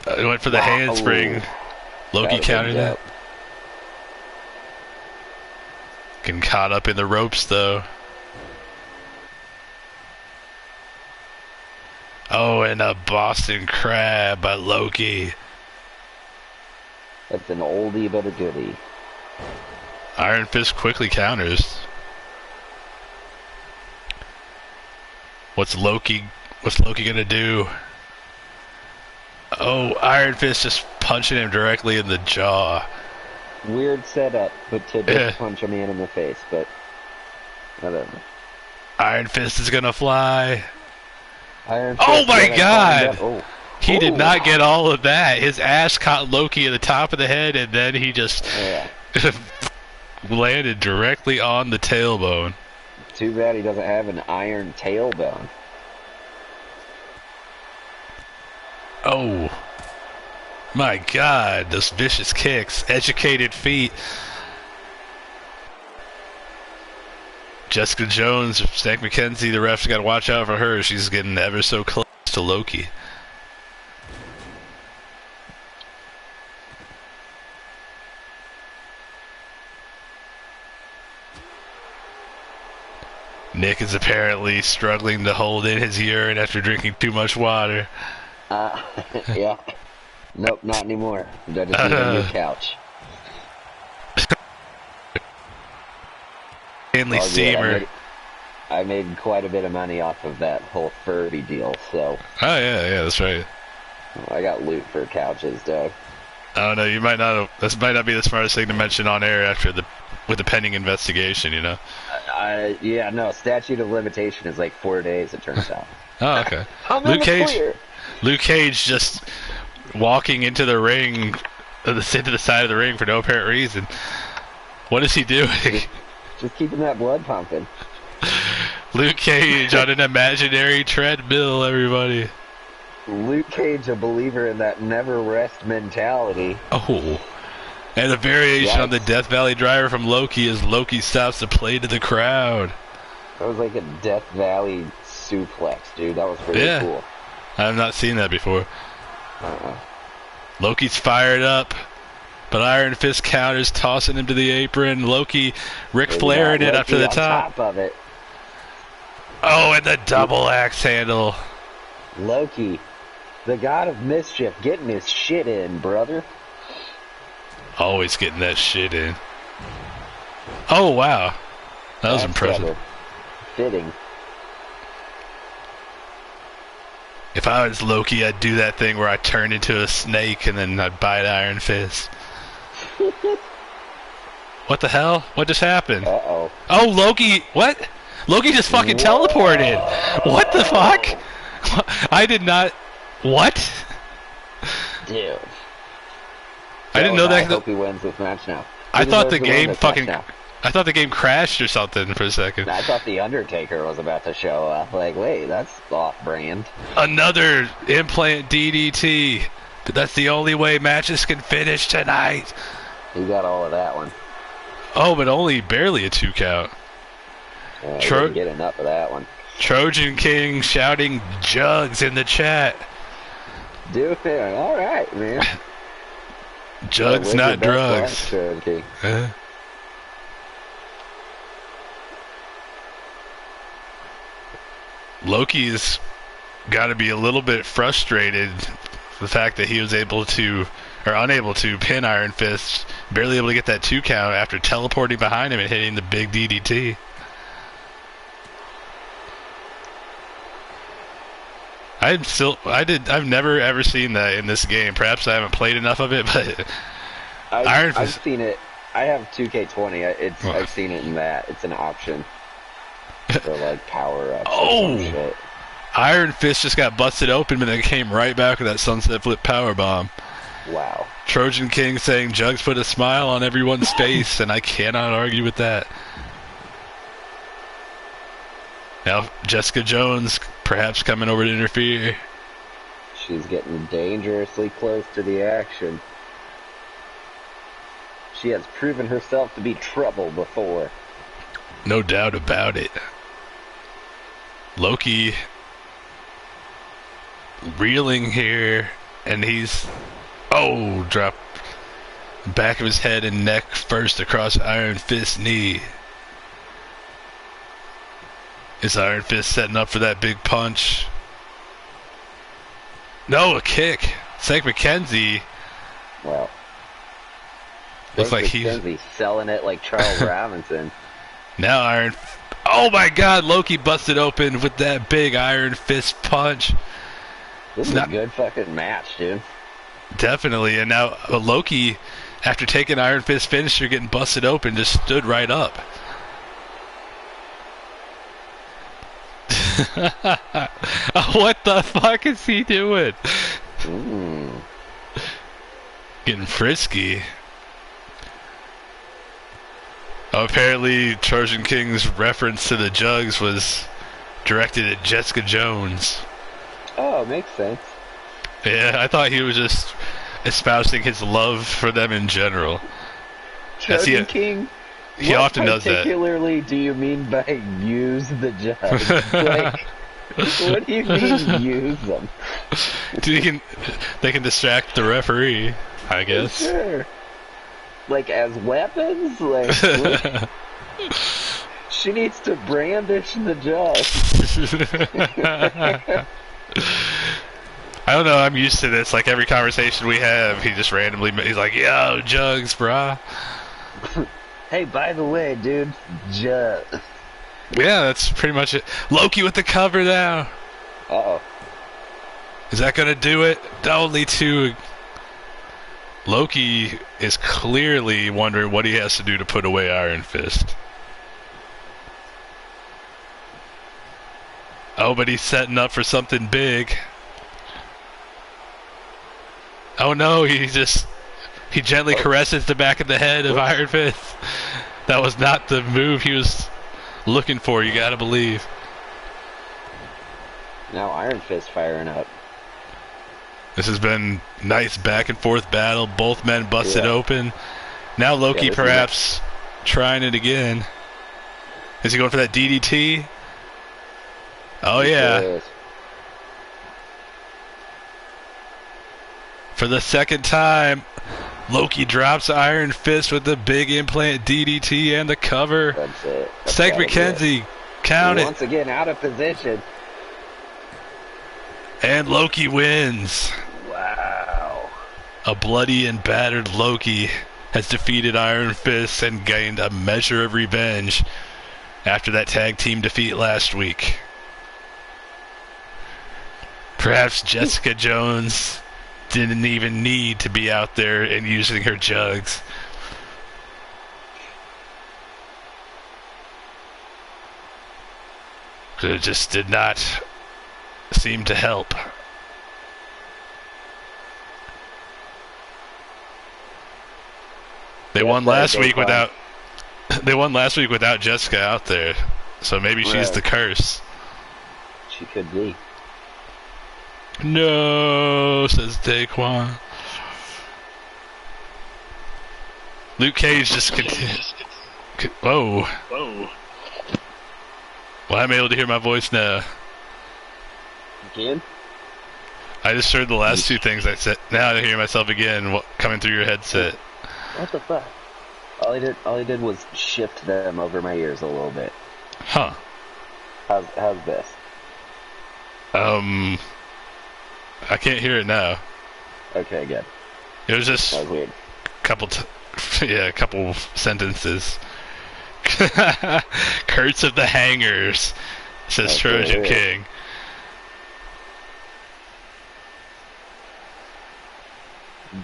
I went for the handspring. Loki countered that. Getting caught up in the ropes, though. Oh, and a Boston Crab by Loki. That's an oldie but a goodie. Iron Fist quickly counters. What's Loki gonna do? Oh, Iron Fist just punching him directly in the jaw. Weird setup, but to just punch a man in the face, but whatever. Iron Fist is gonna fly. Oh my god! He did not get all of that. His ass caught Loki at the top of the head, and then he just landed directly on the tailbone. Too bad he doesn't have an iron tailbone. Oh. My god, those vicious kicks. Educated feet. Jessica Jones, Snake McKenzie, the refs got to watch out for her. She's getting ever so close to Loki. Nick is apparently struggling to hold in his urine after drinking too much water. Yeah. Nope, not anymore. I just need a new couch. Stanley Steamer. I made quite a bit of money off of that whole Furby deal, so. Oh yeah, that's right. I got loot for couches, Doug. Oh no, you might not have, this might not be the smartest thing to mention on air with the pending investigation, you know. Yeah, no, statute of limitation is like 4 days, it turns out. Oh, okay. Luke Cage just walking into the ring, into the side of the ring for no apparent reason. What is he doing? Just keeping that blood pumping. Luke Cage on an imaginary treadmill, everybody. Luke Cage, a believer in that never rest mentality. Oh. And a variation on the Death Valley Driver from Loki as Loki stops to play to the crowd. That was like a Death Valley suplex, dude. That was pretty cool. I've not seen that before. Loki's fired up, but Iron Fist counters, tossing him to the apron. Loki, Ric Flairing it up to the top. Of it. Oh, and the double axe handle. Loki, The god of mischief getting his shit in, brother. Always getting that shit in. Oh, wow. That was impressive. Fitting. If I was Loki, I'd do that thing where I turn into a snake and then I'd bite Iron Fist. What the hell? What just happened? Uh-oh. Oh, Loki. What? Loki just fucking teleported. What the fuck? I did not. What? Dude. I didn't know that. I hope he wins this match now. I thought the game fucking. I thought the game crashed or something for a second. I thought the Undertaker was about to show up. Like, wait, that's off-brand. Another implant DDT. But that's the only way matches can finish tonight. He got all of that one. Oh, but only barely a 2 count. Yeah, didn't get enough of that one. Trojan King shouting jugs in the chat. Dude, all right, man. Jugs, not drugs. Loki's got to be a little bit frustrated for the fact that he was able to, or unable to, pin Iron Fist, barely able to get that 2 count after teleporting behind him and hitting the big DDT. I've never ever seen that in this game. Perhaps I haven't played enough of it, but Iron Fist. I've seen it. I have 2K20. I've seen it in that. It's an option for like power ups. Oh, shit. Iron Fist just got busted open, but then came right back with that sunset flip power bomb. Wow. Trojan King saying Jugs put a smile on everyone's face, and I cannot argue with that. Now Jessica Jones perhaps coming over to interfere. She's getting dangerously close to the action. She has proven herself to be trouble before. No doubt about it. Loki reeling here, and he's... Oh, drop back of his head and neck first across Iron Fist's knee. Is Iron Fist setting up for that big punch? No, a kick. St. McKenzie. Wow. Looks like he's selling it like Charles Robinson. Now Oh my God! Loki busted open with that big Iron Fist punch. This is a good fucking match, dude. Definitely. And now Loki, after taking Iron Fist finisher, getting busted open, just stood right up. What the fuck is he doing? Getting frisky. Oh, apparently Trojan King's reference to the jugs was directed at Jessica Jones. Oh, makes sense. Yeah, I thought he was just espousing his love for them in general. Trojan King? He often does that. What particularly do you mean by use the jugs? Like, what do you mean use them? They can distract the referee, I guess. Sure. Like, as weapons? Like, she needs to brandish the jugs. I don't know, I'm used to this. Like, every conversation we have, he just randomly... He's like, yo, jugs, brah. Hey, by the way, dude, jugs. Yeah, that's pretty much it. Loki with the cover now. Uh-oh. Is that gonna do it? Only 2... Loki is clearly wondering what he has to do to put away Iron Fist. Oh, but he's setting up for something big. Oh no, he gently caresses the back of the head of Iron Fist. That was not the move he was looking for, you gotta believe. Now Iron Fist firing up. This has been nice back and forth battle. Both men busted open. Now Loki perhaps trying it again. Is he going for that DDT? Oh yeah. For the second time, Loki drops Iron Fist with the big implant DDT and the cover. That's it. St. McKenzie, count it. Once again, out of position. And Loki wins. Wow. A bloody and battered Loki has defeated Iron Fist and gained a measure of revenge after that tag team defeat last week. Perhaps Jessica Jones didn't even need to be out there and using her jugs. It just did not seem to help. They won last week without Jessica out there. So maybe she's the curse. She could be. No, says Daquan. Luke Cage just continues. Whoa. Well, I'm able to hear my voice now. You can? I just heard the last two things I said. Now I hear myself again coming through your headset. What the fuck? All I did was shift them over my ears a little bit. Huh. How's this? I can't hear it now. Okay, good. It was just that was weird. A couple sentences. Kurtz of the Hangers, says Trojan King.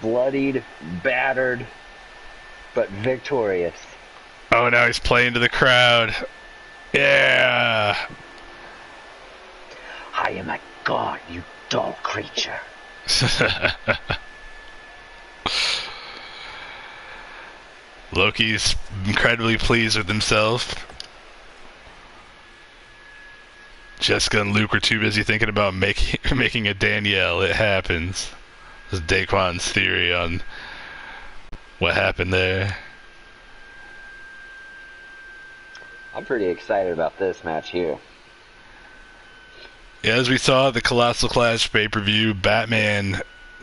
Bloodied, battered, but victorious. Oh, now he's playing to the crowd. Yeah. I am a god, you dull creature. Loki's incredibly pleased with himself. Jessica and Luke were too busy thinking about making a Danielle. It happens. This is Daquan's theory on what happened there. I'm pretty excited about this match here. Yeah, as we saw the Colossal Clash pay-per-view, Batman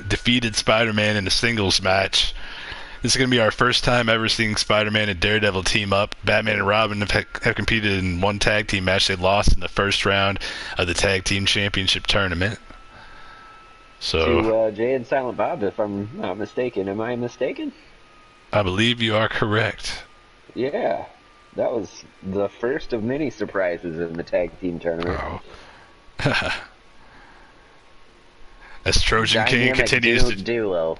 defeated Spider-Man in a singles match. This is going to be our first time ever seeing Spider-Man and Daredevil team up. Batman and Robin have competed in one tag team match. They lost in the first round of the Tag Team Championship Tournament. So, to Jay and Silent Bob, if I'm not mistaken. Am I mistaken? I believe you are correct. Yeah. That was the first of many surprises in the Tag Team Tournament. Oh. As Trojan King continues to duo.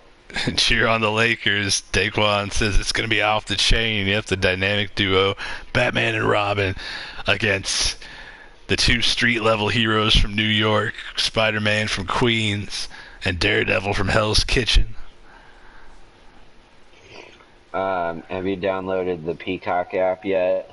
cheer on the Lakers, Daquan says it's going to be off the chain. Yep, the dynamic duo, Batman and Robin, against the two street-level heroes from New York, Spider-Man from Queens, and Daredevil from Hell's Kitchen. Have you downloaded the Peacock app yet?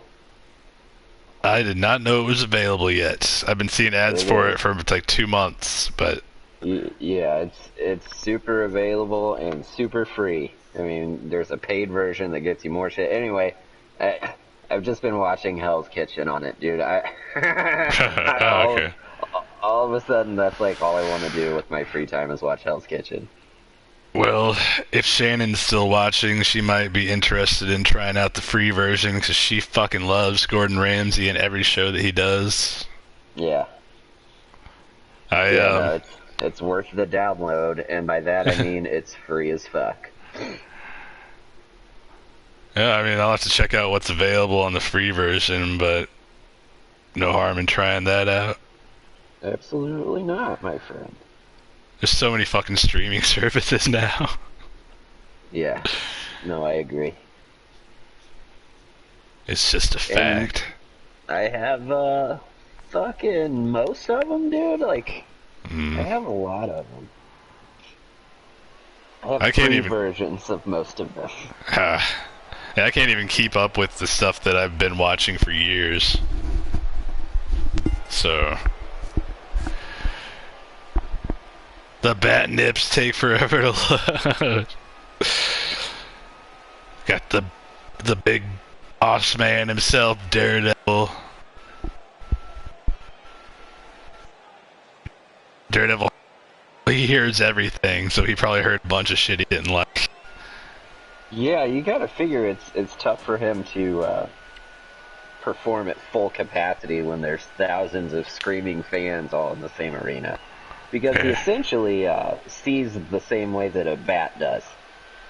I did not know it was available yet. I've been seeing ads for it for like 2 months, but yeah, it's super available and super free. I mean, there's a paid version that gets you more shit. Anyway, I've just been watching Hell's Kitchen on it, dude. Okay. All of a sudden, that's like all I want to do with my free time is watch Hell's Kitchen. Well, if Shannon's still watching, she might be interested in trying out the free version because she fucking loves Gordon Ramsay in every show that he does. Yeah. It's worth the download, and by that I mean it's free as fuck. Yeah, I mean, I'll have to check out what's available on the free version, but no harm in trying that out. Absolutely not, my friend. There's so many fucking streaming services now. Yeah. No, I agree. It's just a fact. And I have, fucking most of them, dude. Like, I have a lot of them. I can't even versions of most of them. Yeah, I can't even keep up with the stuff that I've been watching for years. So the bat nips take forever to load. Got the big boss man himself, Daredevil. Daredevil, he hears everything, so he probably heard a bunch of shit he didn't like. Yeah, you gotta figure it's tough for him to perform at full capacity when there's thousands of screaming fans all in the same arena. because he essentially sees the same way that a bat does.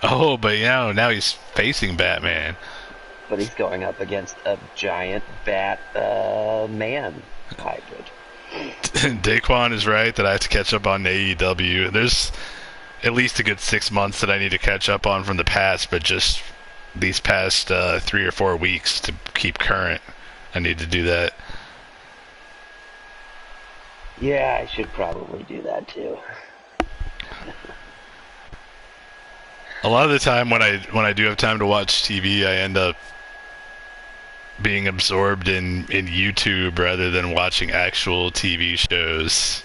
Oh, but now he's facing Batman. But he's going up against a giant bat man hybrid. Daquan is right that I have to catch up on AEW. There's at least a good 6 months that I need to catch up on from the past, but just these past 3 or 4 weeks to keep current, I need to do that. Yeah, I should probably do that too. A lot of the time when I do have time to watch TV, I end up being absorbed in YouTube rather than watching actual TV shows.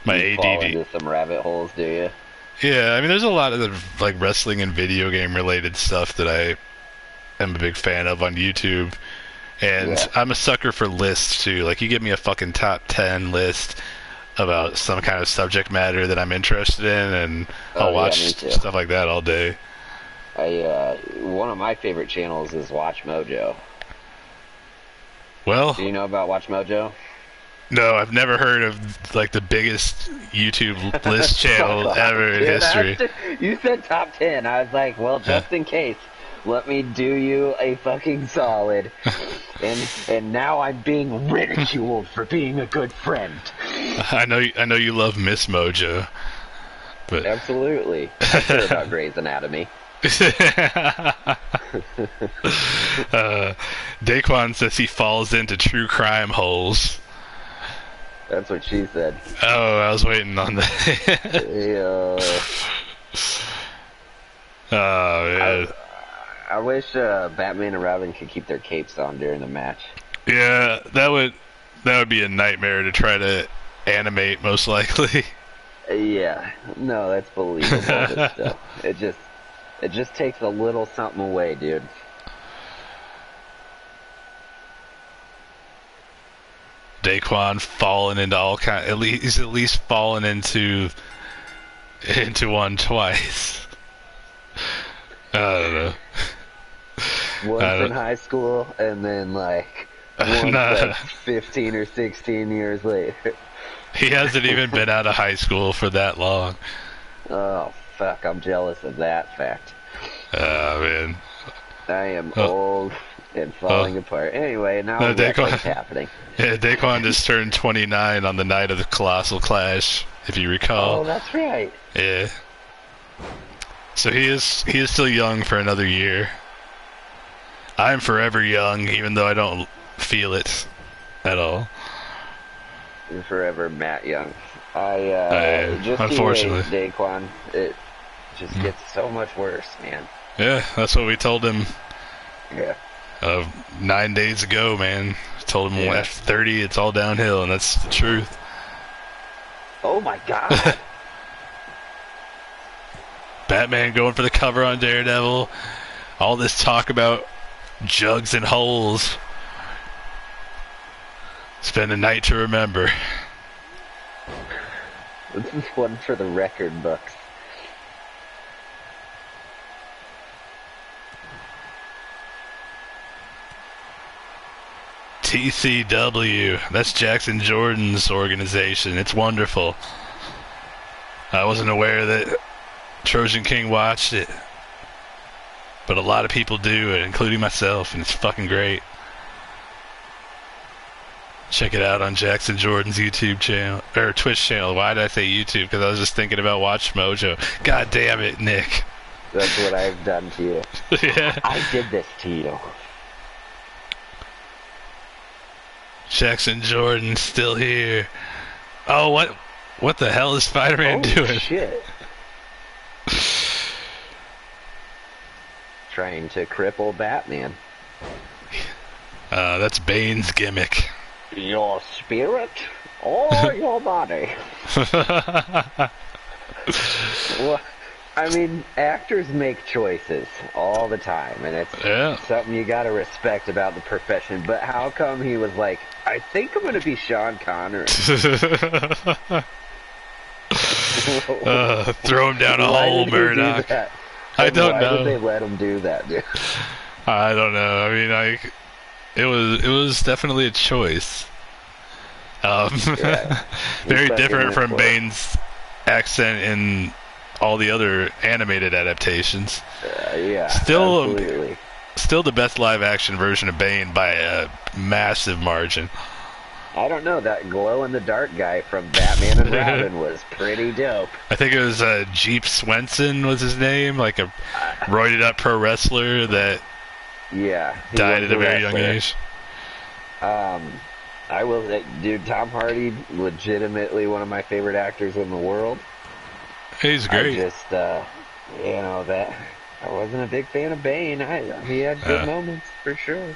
My You fall into some rabbit holes, do you? Yeah, I mean, there's a lot of like wrestling and video game related stuff that I am a big fan of on YouTube, and I'm a sucker for lists too. Like, you give me a fucking top 10 list about some kind of subject matter that I'm interested in, and I'll watch stuff like that all day. One of my favorite channels is Watch Mojo. Well, do you know about Watch Mojo? No, I've never heard of like the biggest YouTube list channel ever in history. You said top 10. I was like, well, just in case, let me do you a fucking solid. and now I'm being ridiculed for being a good friend. I know you love Miss Mojo, but absolutely, I care about Grey's Anatomy. Daquan says he falls into true crime holes. That's what she said. Oh, I was waiting on that. Oh, man. I wish Batman and Robin could keep their capes on during the match. Yeah, that would be a nightmare to try to animate, most likely. Yeah, no, that's believable. But still, it just takes a little something away, dude. Daquan falling into all kind. He's at least fallen into one twice. I don't know. Once in high school, and then like once like 15 or 16 years later. He hasn't even been out of high school for that long. Oh fuck! I'm jealous of that fact. Oh man. I am old and falling apart. Anyway, now what's happening? Yeah, Daquan just turned 29 on the night of the Colossal Clash, if you recall. Oh, that's right. Yeah. So he is still young for another year. I'm forever young, even though I don't feel it at all. You're forever Matt Young. Just unfortunately, Daquan, it just gets so much worse, man. Yeah, that's what we told him. Yeah. 9 days ago, man. Told him after 30, it's all downhill, and that's the truth. Oh my god. Batman going for the cover on Daredevil. All this talk about jugs and holes. It's been a night to remember. This is one for the record books. TCW. That's Jackson Jordan's organization. It's wonderful. I wasn't aware that Trojan King watched it, but a lot of people do, including myself, and it's fucking great. Check it out on Jackson Jordan's YouTube channel, or Twitch channel. Why did I say YouTube? Because I was just thinking about Watch Mojo. God damn it, Nick. That's what I've done to you. Yeah. I did this to you. Jackson Jordan still here. Oh, what the hell is Spider-Man doing? Shit. Trying to cripple Batman. That's Bane's gimmick. Your spirit or your body? Well, I mean, actors make choices all the time, and it's something you gotta respect about the profession. But how come he was like, I think I'm gonna be Sean Connery? Throw him down a hole, Murdoch. I don't know. Why did they let him do that, dude? I don't know. I mean, it was definitely a choice. Yeah. Very fucking different went from for it. Bane's accent in all the other animated adaptations. Yeah, Still, absolutely. still the best live action version of Bane by a massive margin. I don't know, that glow-in-the-dark guy from Batman and Robin was pretty dope. I think it was Jeep Swenson was his name, like a roided up pro wrestler that Yeah. He died was at a very wrestler. young age. I will say, dude, Tom Hardy, legitimately one of my favorite actors in the world. He's I great. just, that I wasn't a big fan of Bane. He had good moments for sure.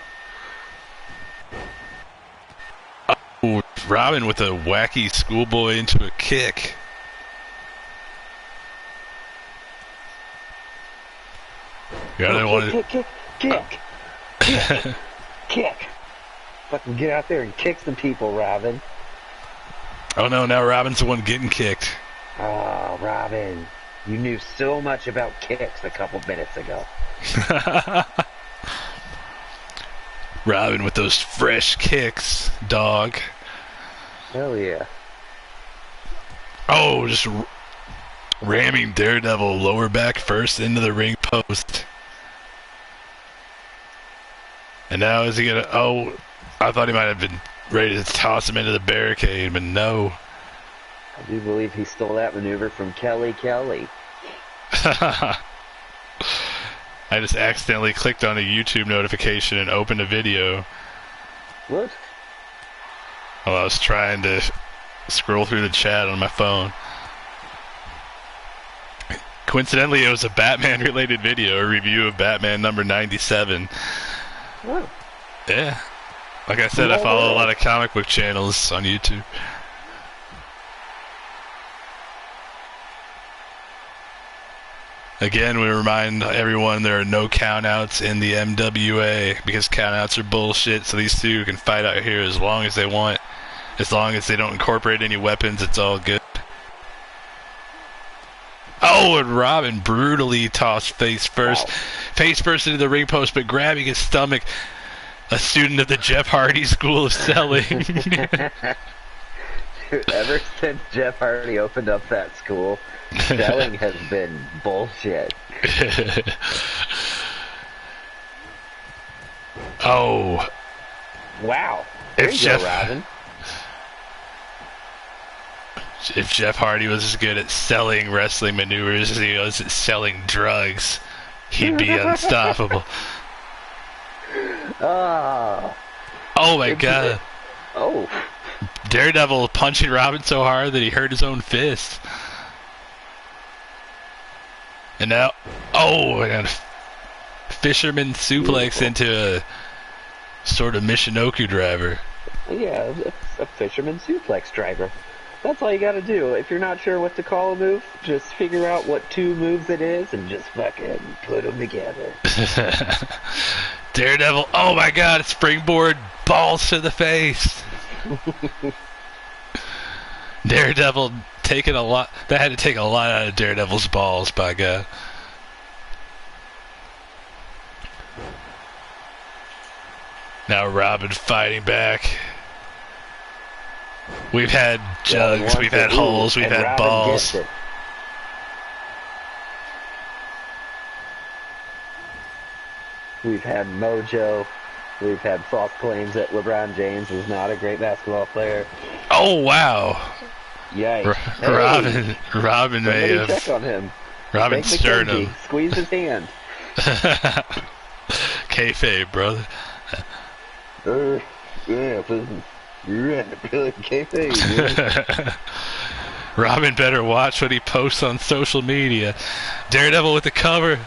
Ooh, Robin with a wacky schoolboy into a kick. Yeah, they wanted. Kick. Fucking get out there and kick some people, Robin. Oh no! Now Robin's the one getting kicked. Oh, Robin, you knew so much about kicks a couple minutes ago. Robin with those fresh kicks, dog. Hell yeah. Oh, just ramming Daredevil lower back first into the ring post. And now is he gonna? Oh, I thought he might have been ready to toss him into the barricade, but no. I do believe he stole that maneuver from Kelly. I just accidentally clicked on a YouTube notification and opened a video What? while I was trying to scroll through the chat on my phone. Coincidentally, it was a Batman-related video, a review of Batman number 97. Oh. Yeah. Like I said, I follow a lot of comic book channels on YouTube. Again, we remind everyone there are no countouts in the MWA because countouts are bullshit, so these two can fight out here as long as they want. As long as they don't incorporate any weapons, it's all good. Oh, and Robin brutally tossed face first. Wow. Face first into the ring post, but grabbing his stomach. A student of the Jeff Hardy School of Selling. Dude, ever since Jeff Hardy opened up that school, selling has been bullshit. Oh. Wow. There If you Jeff- go, Robin. If Jeff Hardy was as good at selling wrestling maneuvers as he was at selling drugs, he'd be unstoppable. Ah. Oh my god. Oh. Daredevil punching Robin so hard that he hurt his own fist. And now, oh, and a fisherman suplex Beautiful. into a sort of Michinoku driver. Yeah, it's a fisherman suplex driver. That's all you gotta do. If you're not sure what to call a move, just figure out what two moves it is and just fucking put them together. Daredevil, oh my god, springboard, balls to the face. Daredevil taking a lot, that had to take a lot out of Daredevil's balls, by God. Now Robin fighting back. We've had jugs, we've had holes, we've had Robin balls. gets it. We've had mojo. We've had false claims that LeBron James is not a great basketball player. Oh wow. Yikes. Hey, Robin may somebody have check on him. Robin Thank stirred McKenzie. him. Squeeze his hand. Kayfabe, brother. Kayfabe. Robin better watch what he posts on social media. Daredevil with the cover.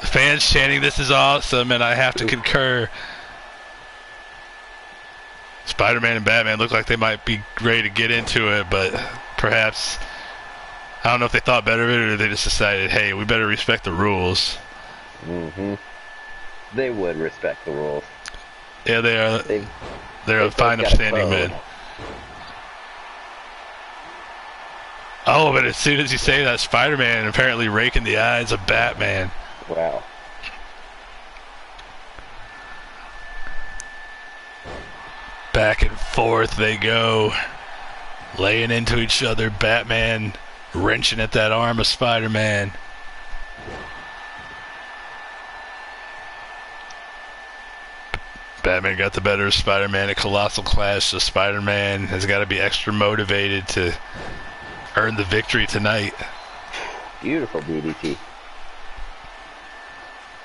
Fans chanting, "This is awesome," and I have to concur. Spider-Man and Batman look like they might be ready to get into it, but perhaps, I don't know if they thought better of it or they just decided, hey, we better respect the rules. Mm-hmm. They would respect the rules. Yeah, they are. They're a fine, got a upstanding code. men. Oh, but as soon as you say that, Spider-Man apparently raking the eyes of Batman. Wow. Back and forth they go, laying into each other. Batman wrenching at that arm of Spider-Man. Batman got the better of Spider-Man at Colossal Clash, so Spider-Man has got to be extra motivated to earn the victory tonight. Beautiful DDT.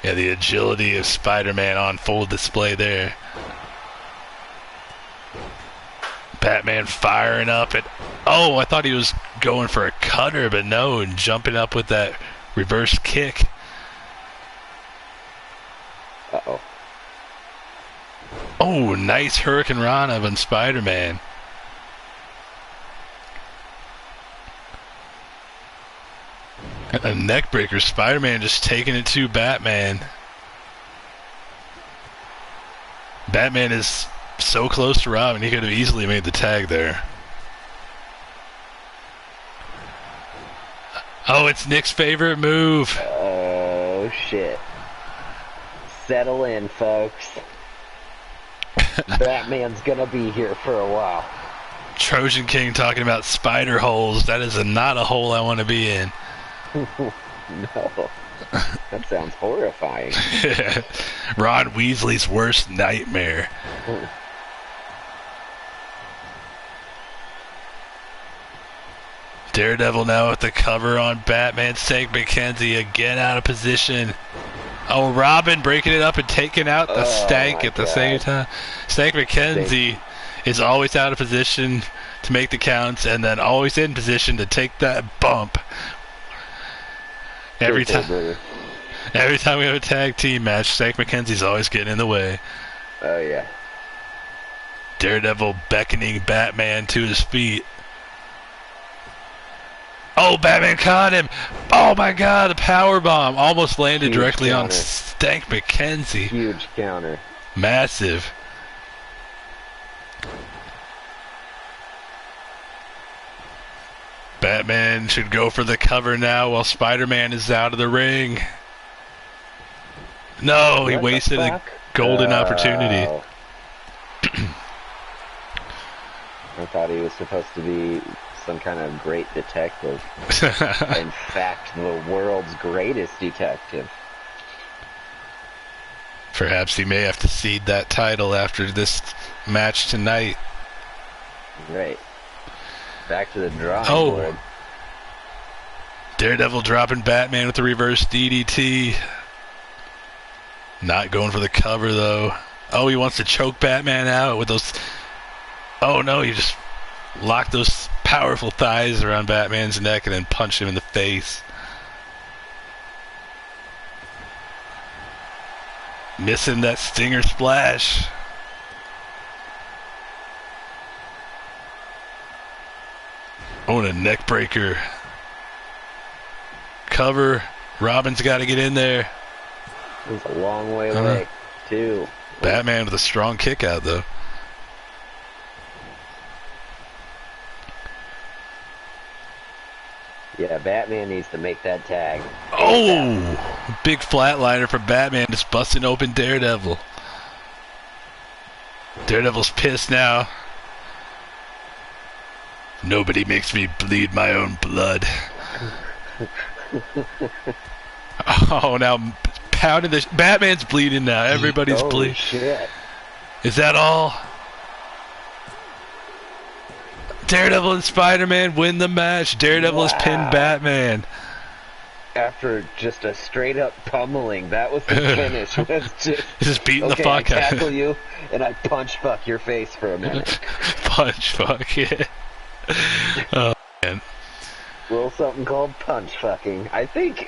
Yeah, the agility of Spider-Man on full display there. Batman firing up at... Oh, I thought he was going for a cutter, but no, and jumping up with that reverse kick. Uh-oh. Oh, nice Hurricane Rana on Spider-Man. And a neck breaker. Spider-Man just taking it to Batman. Batman is so close to Robin, he could have easily made the tag there. Oh, it's Nick's favorite move. Oh, shit. Settle in, folks. Batman's gonna be here for a while. Trojan King talking about spider holes. That is not a hole I want to be in. No. That sounds horrifying. Ron Weasley's worst nightmare. Daredevil now with the cover on Batman. Stank McKenzie again out of position. Oh, Robin breaking it up and taking out the Stank at the same time. Stank McKenzie is always out of position to make the counts and then always in position to take that bump. Every time we have a tag team match, Stank McKenzie's always getting in the way. Oh, yeah. Daredevil beckoning Batman to his feet. Oh, Batman caught him. Oh, my God, a power bomb. Almost landed Huge directly counter. on Stank McKenzie. Huge counter. Massive. Batman should go for the cover now while Spider-Man is out of the ring. No, he What the wasted a fuck? golden opportunity. I thought he was supposed to be some kind of great detective. In fact, the world's greatest detective. Perhaps he may have to cede that title after this match tonight. Right. Back to the drawing board. Daredevil dropping Batman with the reverse DDT. Not going for the cover, though. Oh, he wants to choke Batman out with those... Oh, no, he just locked those powerful thighs around Batman's neck and then punched him in the face. Missing that stinger splash. Oh, and a neck breaker. Cover. Robin's got to get in there. It was a long way away, too. Batman with a strong kick out, though. Yeah, Batman needs to make that tag. Oh! Big flatliner for Batman, just busting open Daredevil. Daredevil's pissed now. Nobody makes me bleed my own blood. Oh, now pounding the... Batman's bleeding now. Everybody's bleeding. Shit. Is that all? Daredevil and Spider-Man win the match. Daredevil has pinned Batman. After just a straight-up pummeling, that was the finish. Was just beating the fuck I out. tackle you, and I punch fuck your face for a minute. Punch fuck, yeah. Oh, man. A little something called punch fucking. I think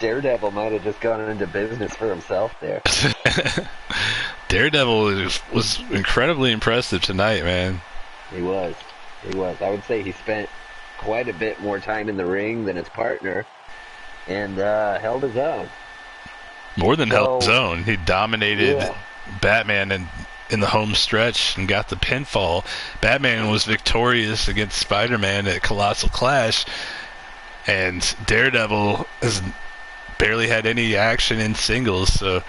Daredevil might have just gone into business for himself there. Daredevil was incredibly impressive tonight, man. He was. I would say he spent quite a bit more time in the ring than his partner, and held his own. More than held his own. He dominated Batman in the home stretch and got the pinfall. Batman was victorious against Spider-Man at Colossal Clash, and Daredevil has barely had any action in singles, so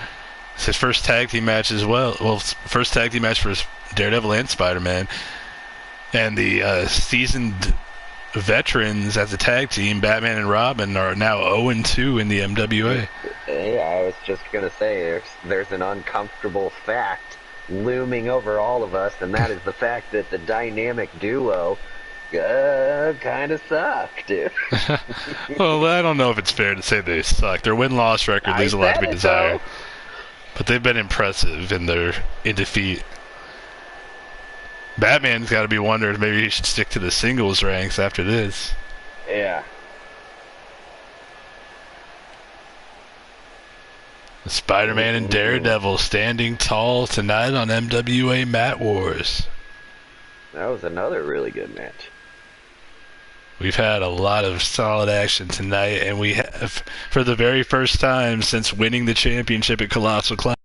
it's his first tag team match as well. Well, first tag team match for Daredevil and Spider-Man. And the seasoned veterans as a tag team, Batman and Robin, are now 0-2 in the MWA. Yeah, I was just going to say, there's an uncomfortable fact looming over all of us, and that is the fact that the dynamic duo kind of suck, dude. Well, I don't know if it's fair to say they suck. Their win-loss record leaves a lot to be desired. But they've been impressive in defeat. Batman's got to be wondering maybe he should stick to the singles ranks after this. Yeah. Spider-Man and Daredevil standing tall tonight on MWA Mat Wars. That was another really good match. We've had a lot of solid action tonight, and we have, for the very first time since winning the championship at Colossal Clash,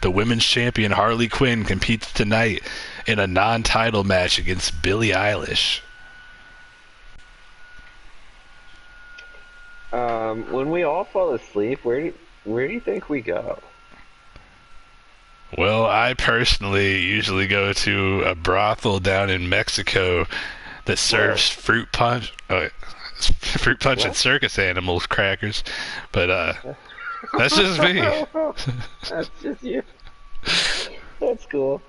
the women's champion Harley Quinn competes tonight in a non-title match against Billie Eilish. When we all fall asleep, where do you think we go? Well, I personally usually go to a brothel down in Mexico that serves fruit punch. Fruit punch and circus animals crackers. But that's just me. That's just you. That's cool.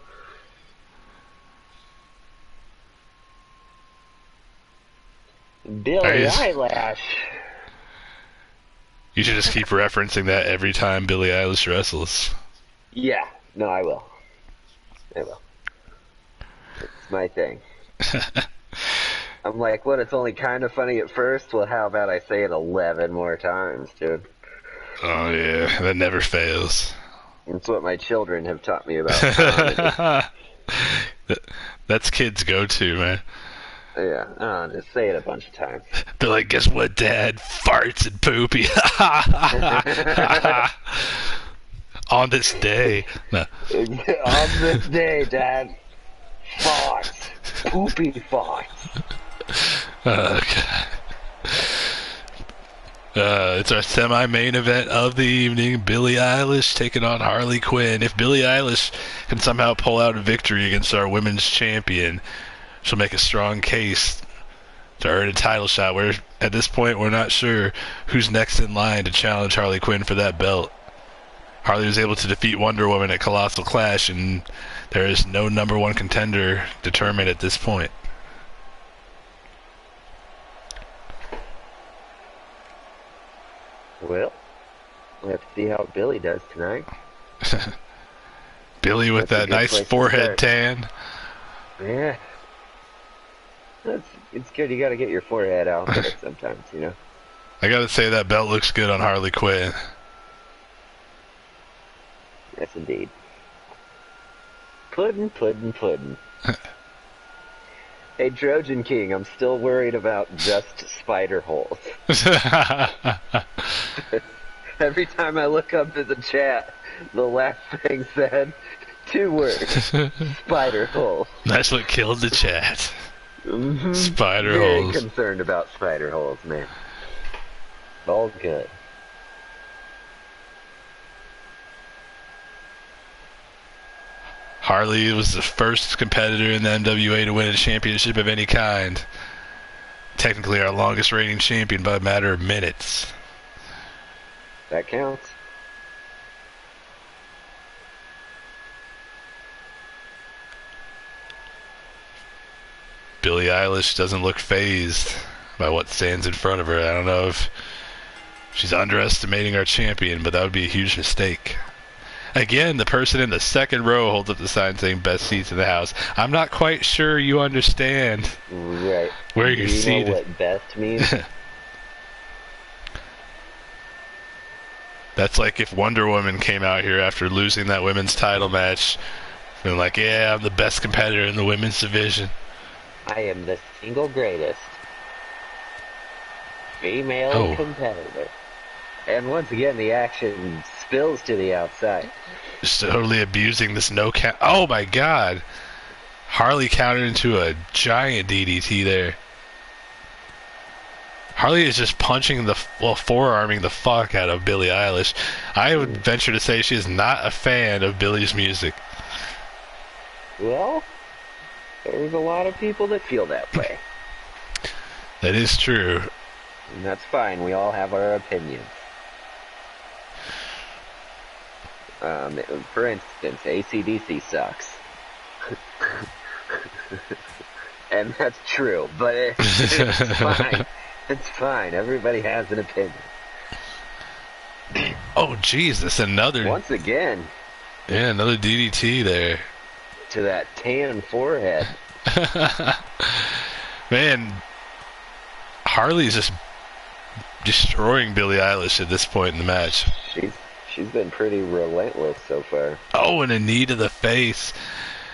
Billie Eilish. You should just keep referencing that every time Billie Eilish wrestles. Yeah. No, I will. It's my thing. I'm like, what, it's only kind of funny at first? Well, how about I say it 11 more times, dude? Oh, yeah. That never fails. That's what my children have taught me about. That's kids' go-to, man. Yeah, just say it a bunch of times. They're like, guess what, Dad? Farts and poopy. On this day. No. On this day, Dad. Farts. Poopy farts. Oh, God. It's our semi-main event of the evening. Billie Eilish taking on Harley Quinn. If Billie Eilish can somehow pull out a victory against our women's champion, she'll make a strong case to earn a title shot. At this point, we're not sure who's next in line to challenge Harley Quinn for that belt. Harley was able to defeat Wonder Woman at Colossal Clash, and there is no number one contender determined at this point. Well, we have to see how Billie does tonight. Billie with that nice forehead tan. Yeah. It's good. You got to get your forehead out there sometimes, you know. I got to say that belt looks good on Harley Quinn. Yes, indeed. Puddin'. Hey, Trojan King, I'm still worried about just spider holes. Every time I look up to the chat, the last thing said 2 words. Spider holes. That's what killed the chat. Mm-hmm. Spider Very holes. concerned about spider holes, man. All good. Harley was the first competitor in the MWA to win a championship of any kind. Technically our longest reigning champion by a matter of minutes. That counts. Billie Eilish doesn't look fazed by what stands in front of her. I don't know if she's underestimating our champion, but that would be a huge mistake. Again, the person in the second row holds up the sign saying best seats in the house. I'm not quite sure you understand right. where you're seated. Do you know what best means? That's like if Wonder Woman came out here after losing that women's title match and like, yeah, I'm the best competitor in the women's division. I am the single greatest female competitor. And once again, the action spills to the outside. Just totally abusing this no count. Oh my God. Harley countered into a giant DDT there. Harley is just punching forearming the fuck out of Billie Eilish. I would venture to say she is not a fan of Billie's music. Well, there's a lot of people that feel that way. That is true. And that's fine. We all have our opinions. For instance, AC/DC sucks. And that's true, but it's fine. It's fine. Everybody has an opinion. Oh, Jesus, another... Once again. Yeah, another DDT there. To that tan forehead. Man, Harley's just destroying Billie Eilish at this point in the match. She's been pretty relentless so far. Oh, and a knee to the face.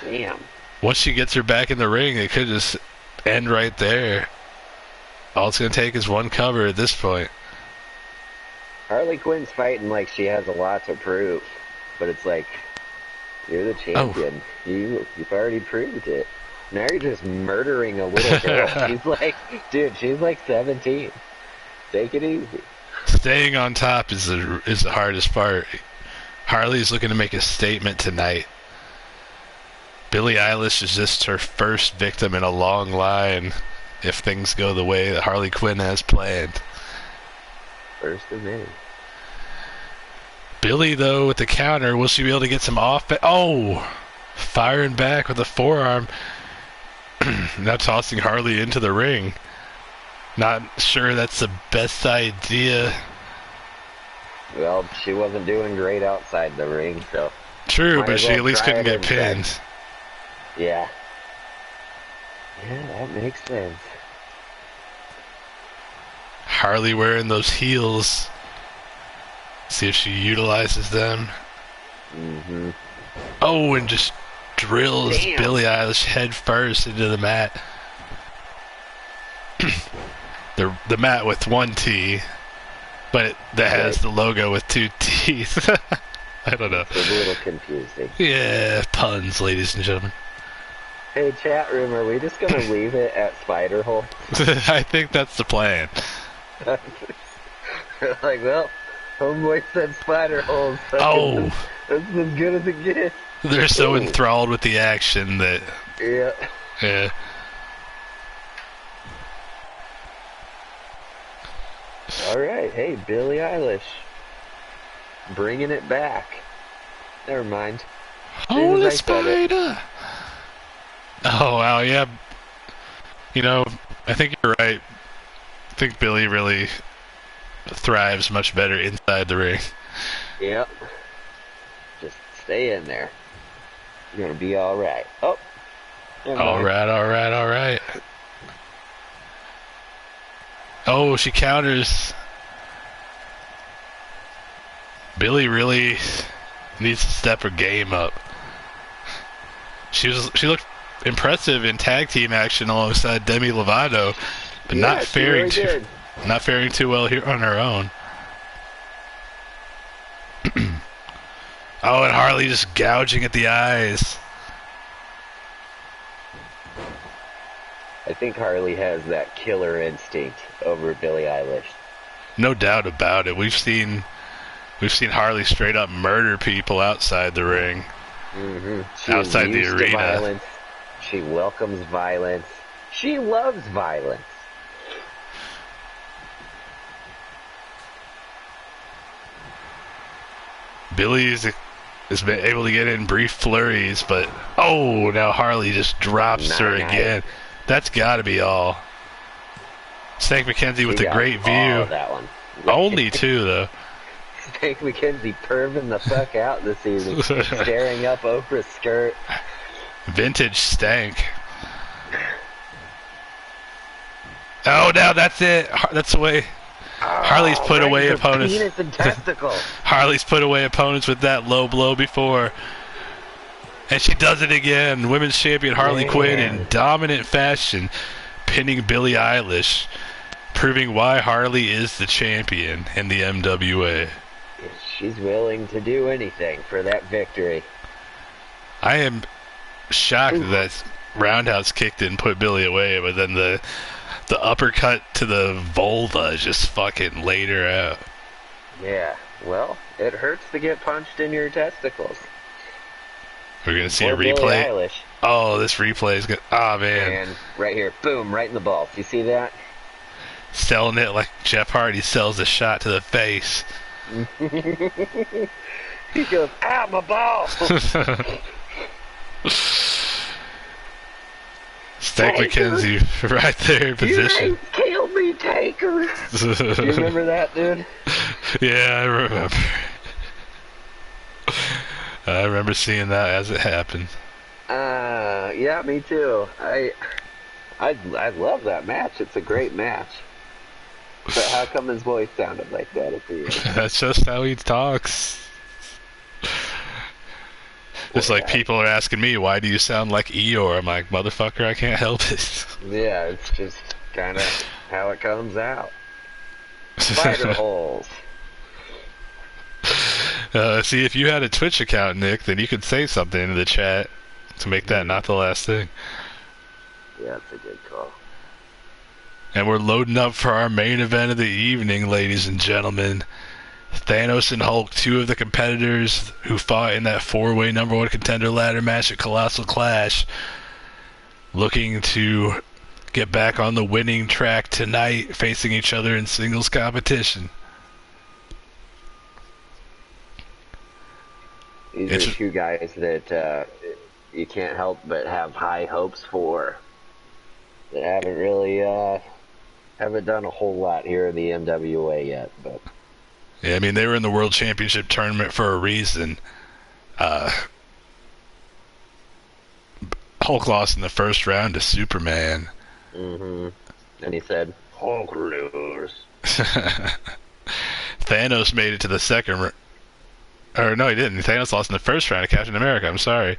Damn. Once she gets her back in the ring, it could just end right there. All it's going to take is one cover at this point. Harley Quinn's fighting like she has a lot to prove. But it's like, you're the champion. Oh. You've already proved it. Now you're just murdering a little girl. She's like 17. Take it easy. Staying on top is the hardest part. Harley's looking to make a statement tonight. Billie Eilish is just her first victim in a long line if things go the way that Harley Quinn has planned. First of many. Billie, though, with the counter, will she be able to get some offense? Oh! Firing back with a forearm. Now tossing Harley into the ring. Not sure that's the best idea. Well, she wasn't doing great outside the ring, so... True, but she at least couldn't get pinned. Yeah. Yeah, that makes sense. Harley wearing those heels. See if she utilizes them. Mm-hmm. Oh, and just drills Billie Eilish head first into the mat. the mat with one T, but that has the logo with two T's. I don't know. It's a little confusing. Yeah, puns, ladies and gentlemen. Hey, chat room, are we just going to leave it at Spider Hole? I think that's the plan. Like, well, homeboy said Spider Hole. So oh! That's as good as it gets. They're so enthralled with the action that... Yeah. Yeah. Alright, hey, Billie Eilish. Bringing it back. Never mind. Oh, the spider! Oh, wow, yeah. You know, I think you're right. I think Billie really thrives much better inside the ring. Yep. Just stay in there. You're gonna be alright. Oh. Alright. Oh, she counters. Billie really needs to step her game up. She looked impressive in tag team action alongside Demi Lovato, but not faring too well here on her own. Oh, and Harley just gouging at the eyes. I think Harley has that killer instinct over Billie Eilish. No doubt about it. We've seen Harley straight up murder people outside the ring. Mm-hmm. Outside the arena. Violence. She welcomes violence. She loves violence. Billy's has been able to get in brief flurries, but now Harley just drops her again. That's got to be all. Stank McKenzie with a great view. That one. Only two, though. Stank McKenzie perving the fuck out this evening, staring up Oprah's skirt. Vintage Stank. Oh, now that's it. That's the way. Harley's put away opponents. Penis and testicles. Harley's put away opponents with that low blow before. And she does it again. Women's champion Harley Quinn in dominant fashion, pinning Billie Eilish, proving why Harley is the champion in the MWA. She's willing to do anything for that victory. I am shocked that roundhouse kick didn't put Billie away, but then the uppercut to the vulva just fucking laid her out. Yeah, well, it hurts to get punched in your testicles. We're gonna see a Or Billie replay. Eilish. Oh, this replay is good. Oh man, And right here, boom, right in the balls. You see that? selling it like Jeff Hardy sells a shot to the face. He goes, "Ah, my ball." Stank McKenzie right there in position. You ain't killed me, Taker. You remember that, dude? Yeah, I remember. I remember seeing that as it happened. Yeah, me too. I love that match. It's a great match. But how come his voice sounded like that at the end? That's just how he talks. It's like people are asking me, why do you sound like Eeyore? I'm like, motherfucker, I can't help it. Yeah, it's just kind of how it comes out. Spider holes. See, if you had a Twitch account, Nick, then you could say something in the chat to make that not the last thing. Yeah, that's a good call. And we're loading up for our main event of the evening, ladies and gentlemen. Thanos and Hulk, two of the competitors who fought in that four-way number one contender ladder match at Colossal Clash, looking to get back on the winning track tonight, facing each other in singles competition. These are two guys that you can't help but have high hopes for. That haven't really haven't done a whole lot here in the MWA yet, but yeah, I mean they were in the World Championship tournament for a reason. Hulk lost in the first round to Superman. And he said, "Hulk lose." Thanos made it to the second. Or no, he didn't. Thanos lost in the first round of Captain America. I'm sorry.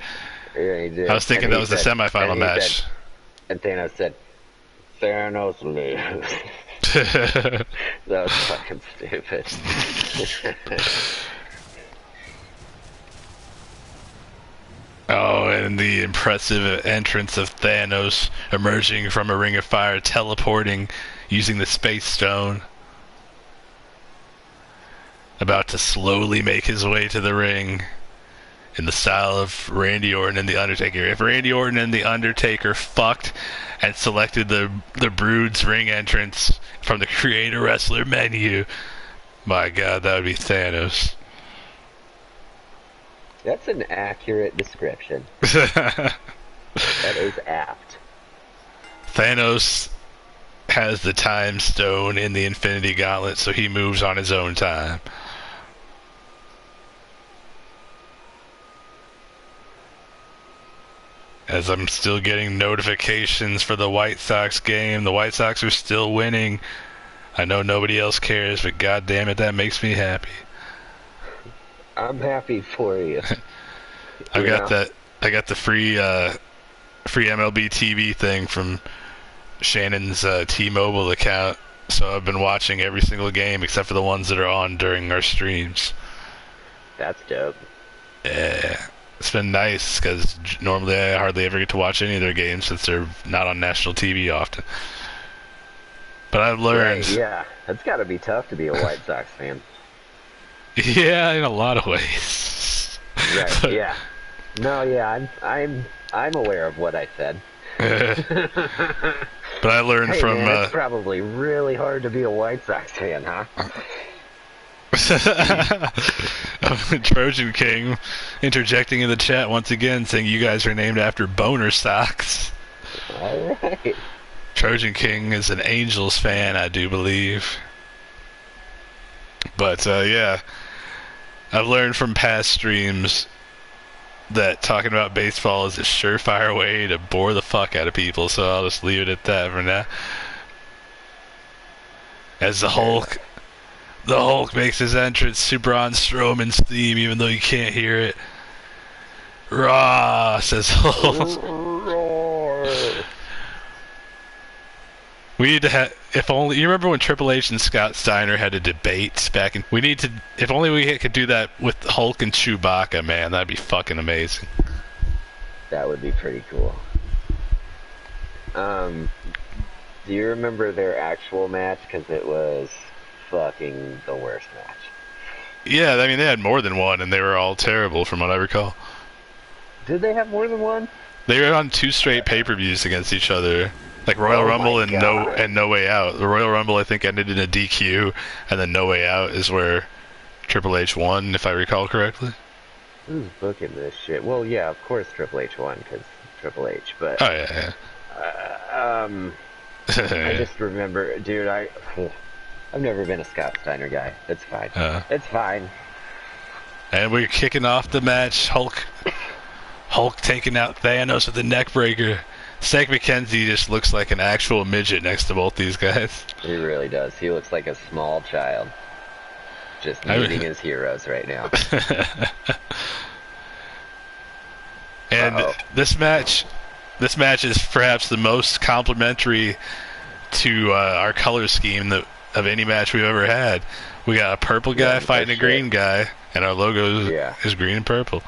Yeah, he did. I was thinking that was the semifinal match. And Thanos said, "Thanos lose." That was fucking stupid. Oh, and the impressive entrance of Thanos emerging from a ring of fire, teleporting using the Space Stone. About to slowly make his way to the ring in the style of Randy Orton and The Undertaker. If Randy Orton and The Undertaker fucked and selected the Brood's ring entrance from the Creator Wrestler menu, my God, that would be Thanos. That's an accurate description. That is apt. Thanos has the time stone in the Infinity Gauntlet, so he moves on his own time. As I'm still getting notifications for the White Sox game. The White Sox are still winning. I know nobody else cares, but God damn it, that makes me happy. I'm happy for you. I got the free MLB TV thing from Shannon's T-Mobile account, so I've been watching every single game except for the ones that are on during our streams. That's dope. Yeah, it's been nice because normally I hardly ever get to watch any of their games since they're not on national TV often. But I've learned. Right, yeah, that's got to be tough to be a White Sox fan. Yeah, in a lot of ways. Right. Yeah. No. Yeah. I'm aware of what I said. But I learned from. Man, it's probably really hard to be a White Sox fan, huh? Trojan King interjecting in the chat once again, saying you guys are named after boner socks. All right. Trojan King is an Angels fan, I do believe. But yeah, I've learned from past streams that talking about baseball is a surefire way to bore the fuck out of people, so I'll just leave it at that for now. As the Hulk makes his entrance, super on Strowman's theme, even though you can't hear it. Raw, says Hulk. We need to have. If only you remember when Triple H and Scott Steiner had a debate back in. We need to. If only we could do that with Hulk and Chewbacca, man, that'd be fucking amazing. That would be pretty cool. Do you remember their actual match? Because it was fucking the worst match. Yeah, I mean they had more than one, and they were all terrible, from what I recall. Did they have more than one? They were on 2 straight pay-per-views against each other. Like Royal Rumble and No Way Out. The Royal Rumble, I think, ended in a DQ, and then No Way Out is where Triple H won, if I recall correctly. Who's booking this shit? Well, yeah, of course Triple H won, because Triple H, but... Oh, yeah. I just remember, dude, I've never been a Scott Steiner guy. It's fine. It's fine. And we're kicking off the match. Hulk taking out Thanos with the neck breaker. Snake McKenzie just looks like an actual midget next to both these guys. He really does. He looks like a small child. Just meeting his heroes right now. And this match is perhaps the most complimentary to our color scheme of any match we've ever had. We got a purple guy fighting a green guy, and our logo is green and purple.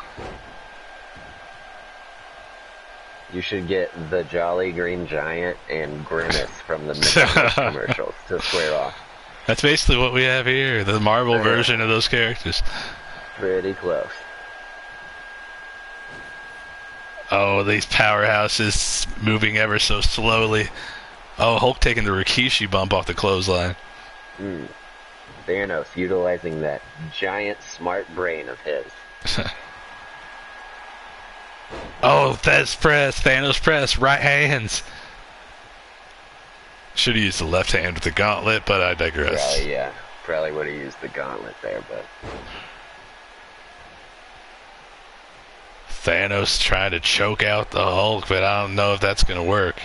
You should get the Jolly Green Giant and Grimace from the McDonald's commercials to square off. That's basically what we have here, the Marvel version of those characters. Pretty close. Oh, these powerhouses moving ever so slowly. Oh, Hulk taking the Rikishi bump off the clothesline. Thanos utilizing that giant smart brain of his. Oh, Thanos press, right hands. Should have used the left hand with the gauntlet, but I digress. Probably would have used the gauntlet there, but... Thanos trying to choke out the Hulk, but I don't know if that's going to work.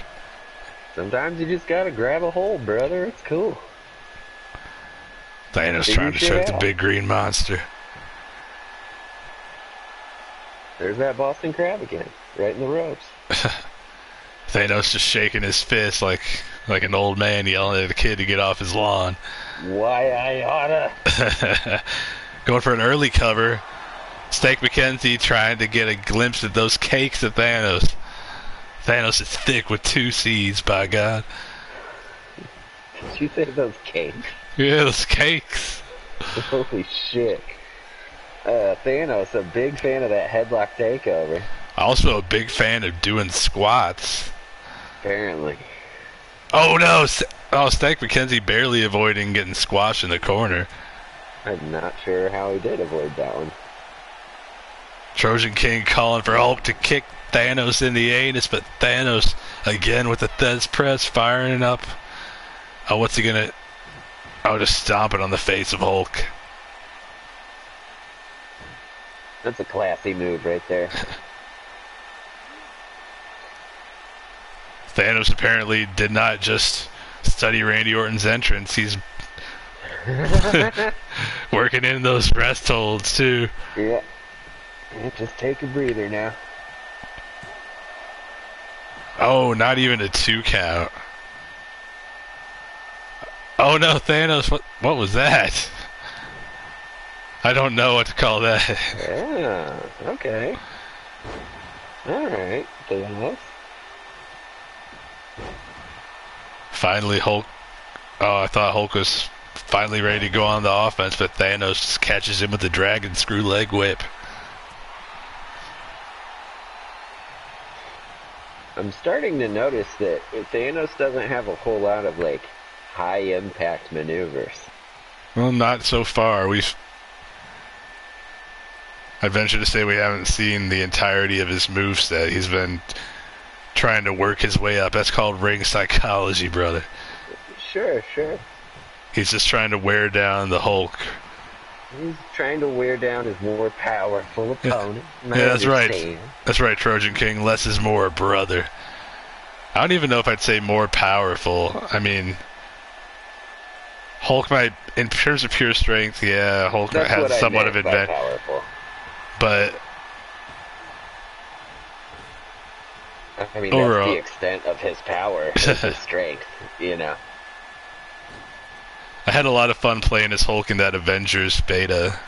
Sometimes you just gotta grab a hold, brother. It's cool. Thanos trying to choke the big green monster. There's that Boston Crab again, right in the ropes. Thanos just shaking his fist like an old man yelling at the kid to get off his lawn. Why I oughta. Going for an early cover. Snake McKenzie trying to get a glimpse of those cakes of Thanos. Thanos is thick with 2 C's, by God. Did you say those cakes? Yeah, those cakes. Holy shit. Thanos, a big fan of that headlock takeover. Also a big fan of doing squats. Apparently. Oh no! Snake McKenzie barely avoiding getting squashed in the corner. I'm not sure how he did avoid that one. Trojan King calling for Hulk to kick Thanos in the anus, but Thanos again with the Thez press firing up. Oh, what's he gonna... Oh, just stomping on the face of Hulk. That's a classy move right there. Thanos apparently did not just study Randy Orton's entrance. He's working in those rest holds, too. Yeah. Just take a breather now. Oh, not even a 2 count. Oh no, Thanos, what was that? I don't know what to call that. Yeah, okay. Alright, Thanos. Finally, Hulk... Oh, I thought Hulk was finally ready to go on the offense, but Thanos just catches him with the dragon screw leg whip. I'm starting to notice that Thanos doesn't have a whole lot of, like, high-impact maneuvers. Well, not so far. I'd venture to say we haven't seen the entirety of his moveset. He's been trying to work his way up. That's called ring psychology, brother. Sure. He's just trying to wear down the Hulk. He's trying to wear down his more powerful opponent. Yeah, that's right. That's right, Trojan King. Less is more, brother. I don't even know if I'd say more powerful. I mean, Hulk might, in terms of pure strength, yeah, Hulk has somewhat of advantage. But I mean, overall, that's the extent of his power, his strength, you know. I had a lot of fun playing as Hulk in that Avengers beta.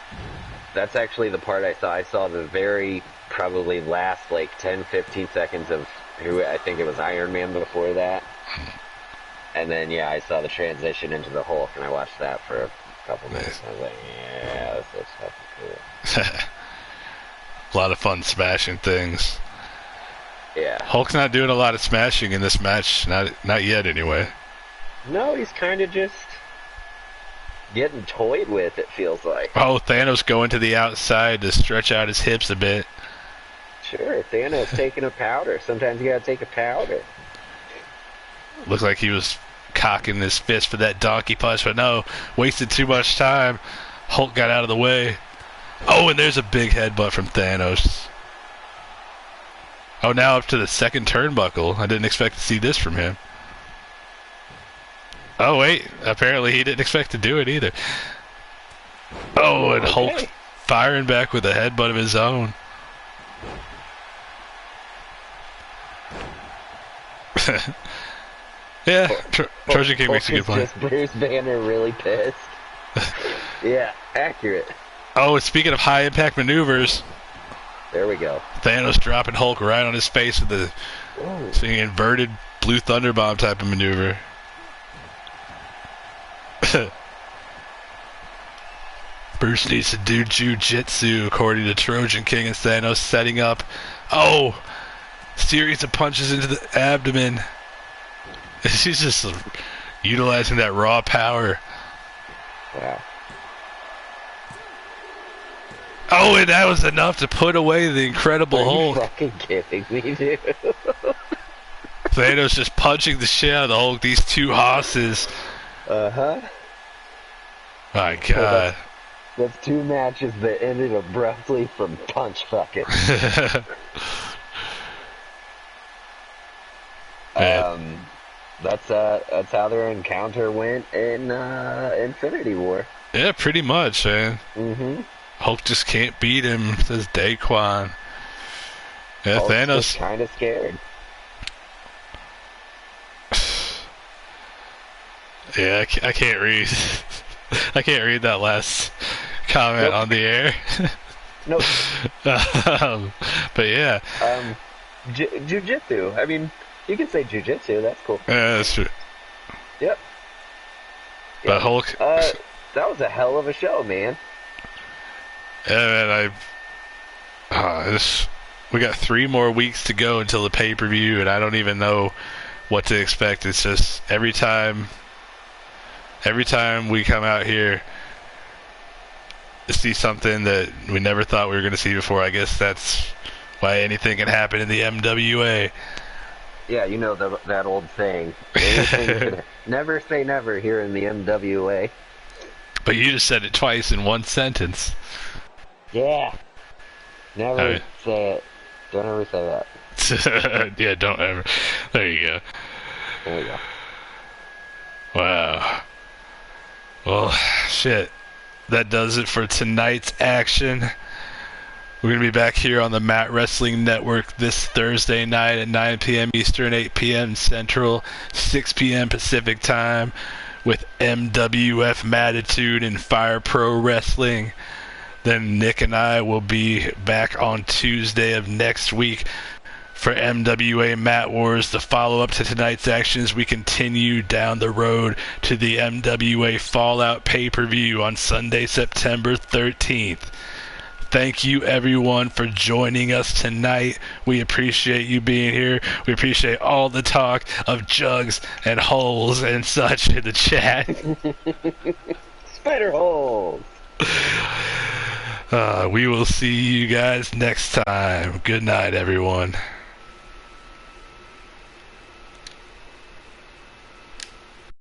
That's actually the part I saw. I saw the very, probably last, like, 10, 15 seconds of who, I think it was Iron Man before that. And then, yeah, I saw the transition into the Hulk, and I watched that for a couple minutes. I was like, yeah, this looks fucking cool. A lot of fun smashing things. Yeah. Hulk's not doing a lot of smashing in this match. Not yet, anyway. No, he's kind of just getting toyed with, it feels like. Oh, Thanos going to the outside to stretch out his hips a bit. Sure, Thanos taking a powder. Sometimes you gotta take a powder. Looked like he was cocking his fist for that donkey punch, but no, wasted too much time. Hulk got out of the way. Oh, and there's a big headbutt from Thanos. Oh, now up to the second turnbuckle. I didn't expect to see this from him. Oh, wait. Apparently he didn't expect to do it either. Oh, and Hulk firing back with a headbutt of his own. Yeah, Trojan King makes a good point. Just Bruce Banner really pissed. Yeah, accurate. Oh, and speaking of high-impact maneuvers... There we go. Thanos dropping Hulk right on his face with the inverted Blue Thunder Bomb type of maneuver. Bruce needs to do jujitsu, according to Trojan King, and Thanos setting up. Oh! Series of punches into the abdomen. He's just utilizing that raw power. Yeah. Oh, and that was enough to put away the Incredible Hulk. Are you fucking kidding me, dude? Thanos just punching the shit out of the Hulk. These two hosses. Uh-huh. My God. That's two matches that ended abruptly from punch fucking. That's how their encounter went in Infinity War. Yeah, pretty much, man. Mm-hmm. Hulk just can't beat him, says Daquan. Yeah, Hulk's Thanos kind of scared. Yeah, I can't read. I can't read that last comment on the air. Nope. But yeah. Jiu-jitsu. I mean, you can say jiu-jitsu. That's cool. Yeah, that's true. Yep. But Hulk. That was a hell of a show, man. Yeah, man, we got 3 more weeks to go until the pay-per-view, and I don't even know what to expect. It's just every time we come out here to see something that we never thought we were going to see before, I guess that's why anything can happen in the MWA. Yeah, you know that old saying. Never say never here in the MWA. But you just said it twice in one sentence. Yeah. Never say it. Don't ever say that. Yeah, don't ever. There you go. There we go. Wow. Well, shit. That does it for tonight's action. We're going to be back here on the Mat Wrestling Network this Thursday night at 9 p.m. Eastern, 8 p.m. Central, 6 p.m. Pacific Time with MWF Mattitude and Fire Pro Wrestling. Then Nick and I will be back on Tuesday of next week for MWA Mat Wars. The follow-up to tonight's actions, we continue down the road to the MWA Fallout pay-per-view on Sunday, September 13th. Thank you, everyone, for joining us tonight. We appreciate you being here. We appreciate all the talk of jugs and holes and such in the chat. Spider holes. We will see you guys next time. Good night, everyone.